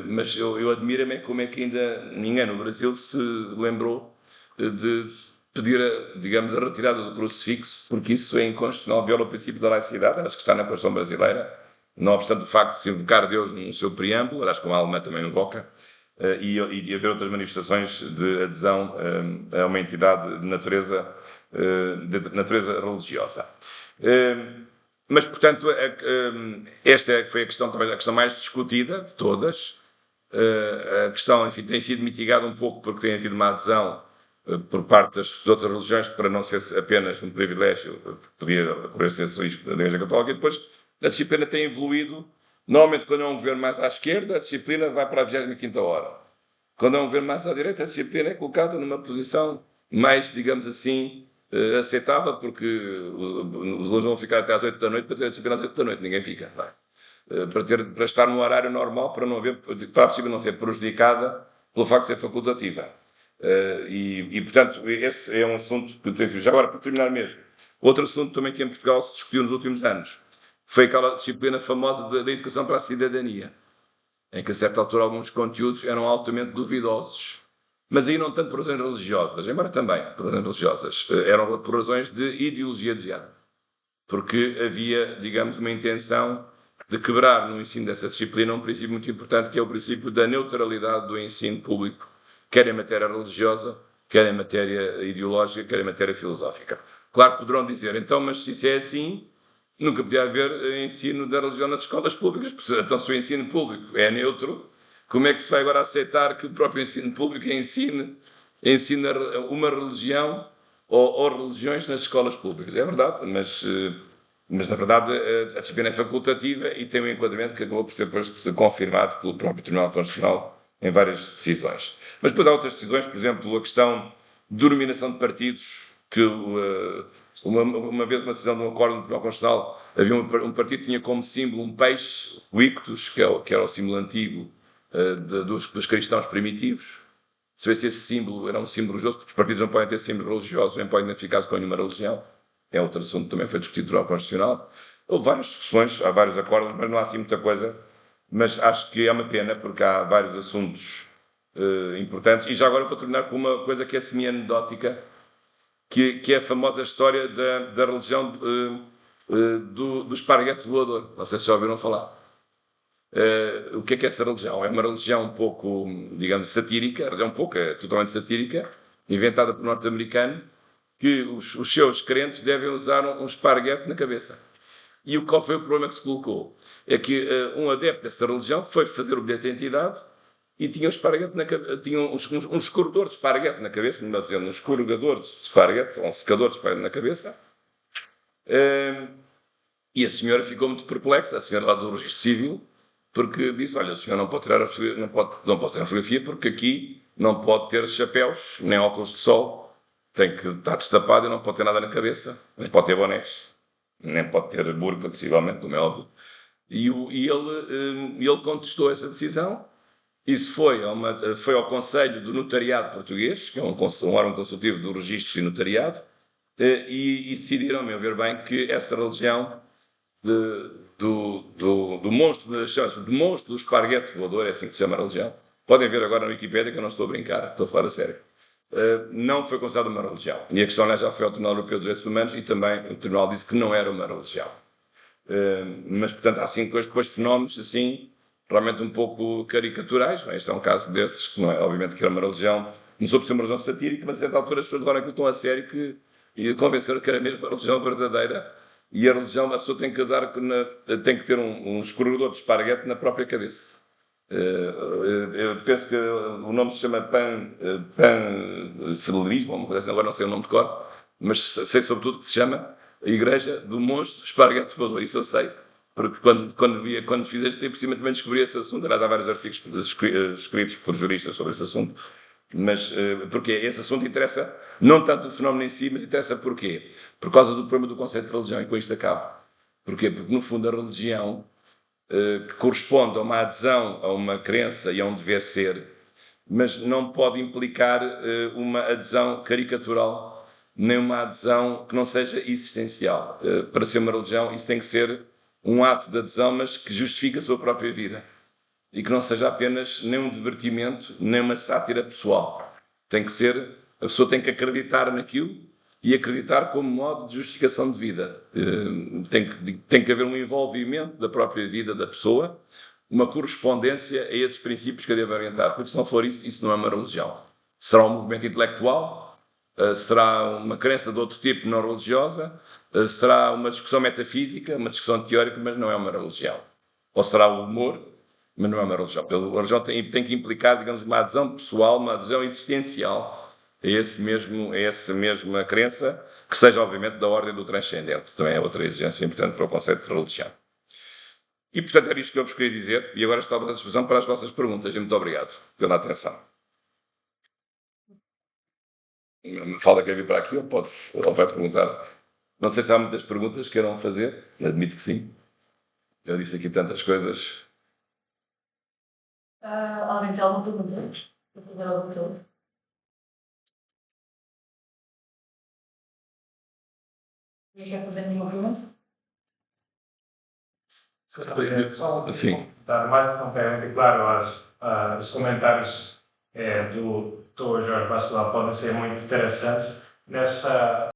Mas eu admiro-me como é que ainda ninguém no Brasil se lembrou de pedir, digamos, a retirada do crucifixo, porque isso é inconstitucional, viola o princípio da laicidade, acho que está na Constituição brasileira, não obstante o facto de se invocar Deus no seu preâmbulo, aliás, como a Alemanha também invoca, e haver outras manifestações de adesão a uma entidade de natureza religiosa. Mas, portanto, esta foi a questão, talvez a questão mais discutida de todas. A questão, enfim, tem sido mitigada um pouco porque tem havido uma adesão por parte das outras religiões para não ser apenas um privilégio, podia ocorrer esse risco da Igreja Católica, e depois a disciplina tem evoluído Normalmente, quando é um governo mais à esquerda, a disciplina vai para a 25ª hora. Quando é um governo mais à direita, a disciplina é colocada numa posição mais, digamos assim, aceitável, porque os alunos vão ficar até às 8 da noite para ter a disciplina às 8 da noite, ninguém fica. Não é? Para estar no horário normal, para não haver, para a disciplina não ser prejudicada pelo facto de ser facultativa. Portanto, esse é um assunto que tem. Já agora, para terminar mesmo, outro assunto também que em Portugal se discutiu nos últimos anos foi aquela disciplina famosa da educação para a cidadania, em que a certa altura alguns conteúdos eram altamente duvidosos. Mas aí não tanto por razões religiosas, embora também por razões religiosas, eram por razões de ideologia de género. Porque havia, digamos, uma intenção de quebrar no ensino dessa disciplina um princípio muito importante, que é o princípio da neutralidade do ensino público, quer em matéria religiosa, quer em matéria ideológica, quer em matéria filosófica. Claro que poderão dizer, então, mas se isso é assim, nunca podia haver ensino da religião nas escolas públicas. Então, se o ensino público é neutro, como é que se vai agora aceitar que o próprio ensino público ensine uma religião ou religiões nas escolas públicas? É verdade, mas na verdade a disciplina é facultativa e tem um enquadramento que acabou por ser depois confirmado pelo próprio Tribunal Constitucional em várias decisões. Mas depois há outras decisões, por exemplo, a questão de denominação de partidos, que uma vez uma decisão de um acordo no Tribunal Constitucional, havia um partido que tinha como símbolo um peixe, o ictus, que era o símbolo antigo dos cristãos primitivos. Se esse símbolo era um símbolo religioso, porque os partidos não podem ter símbolos religiosos, nem podem identificar-se com nenhuma religião. É outro assunto que também foi discutido no Tribunal Constitucional. Houve várias discussões, há vários acordos, mas não há assim muita coisa. Mas acho que é uma pena, porque há vários assuntos importantes. E já agora vou terminar com uma coisa que é semi-anedótica, que é a famosa história da religião do esparguete voador. Não sei se já ouviram falar. O que é essa religião? É uma religião um pouco, digamos, satírica, um pouco, totalmente satírica, inventada por norte-americano, que os seus crentes devem usar um esparguete na cabeça. E qual foi o problema que se colocou? É que um adepto dessa religião foi fazer o bilhete de identidade e tinha, tinha um escorredor de esparguete na cabeça, melhor dizendo, um escorregador de esparguete, um secador de esparguete na cabeça. E a senhora ficou muito perplexa, a senhora lá do registro civil, porque disse, olha, o senhor não pode tirar não pode tirar a fotografia porque aqui não pode ter chapéus, nem óculos de sol, tem que estar destapado e não pode ter nada na cabeça, nem pode ter bonés, nem pode ter burca, possivelmente, como é óbvio. E ele contestou essa decisão. Isso foi ao Conselho do Notariado Português, que é um órgão consultivo do registro e notariado, e decidiram, a meu ver bem, que essa religião do monstro, chama-se do monstro do esparguete voador, é assim que se chama a religião. Podem ver agora na Wikipédia que eu não estou a brincar, estou a falar a sério. Não foi considerada uma religião. E a questão já foi ao Tribunal Europeu dos Direitos Humanos e também o Tribunal disse que não era uma religião. Mas, portanto, há assim depois fenómenos assim, realmente um pouco caricaturais. Não é? Este é um caso desses, que não é, obviamente que era uma religião, começou por ser uma religião satírica, mas a certa altura as pessoas levaram aquilo tão a sério que e convenceram que era mesmo uma religião verdadeira. E a religião, a pessoa tem que casar, tem que ter um escorredor de esparguete na própria cabeça. Eu penso que o nome se chama Panfidelismo, ou uma coisa assim, agora não sei o nome de cor, mas sei sobretudo que se chama a Igreja do Monstro Esparguete Voador. Isso eu sei, porque quando fiz este tempo, por cima também descobri esse assunto. Aliás, há vários artigos escritos por juristas sobre esse assunto. Mas porque esse assunto interessa não tanto o fenómeno em si, mas interessa porquê? Por causa do problema do conceito de religião, e com isto acabo. Porquê? Porque no fundo a religião, que corresponde a uma adesão a uma crença e a um dever ser, mas não pode implicar uma adesão caricatural, nem uma adesão que não seja existencial. Para ser uma religião, isso tem que ser um ato de adesão, mas que justifique a sua própria vida. E que não seja apenas nem um divertimento, nem uma sátira pessoal. Tem que ser, a pessoa tem que acreditar naquilo e acreditar como modo de justificação de vida. Tem que haver um envolvimento da própria vida da pessoa, uma correspondência a esses princípios que a deve orientar. Porque se não for isso, isso não é uma religião. Será um movimento intelectual, será uma crença de outro tipo não religiosa, será uma discussão metafísica, uma discussão teórica, mas não é uma religião. Ou será o humor, mas não é uma religião. A religião tem que implicar, digamos, uma adesão pessoal, uma adesão existencial a essa mesma crença, que seja, obviamente, da ordem do transcendente. Também é outra exigência importante para o conceito de religião. E, portanto, era isto que eu vos queria dizer, e agora estava à disposição para as vossas perguntas, e muito obrigado pela atenção. Me fala quer vir para aqui, ou vai perguntar. Não sei se há muitas perguntas que queiram fazer, admito que sim. Eu disse aqui tantas coisas. Alguém tem alguma pergunta? Para fazer alguma pergunta? Ninguém quer fazer nenhuma pergunta? Sim. Dar mais um complemento, e claro, os comentários do Dr. Jorge Bacelar podem ser muito interessantes nessa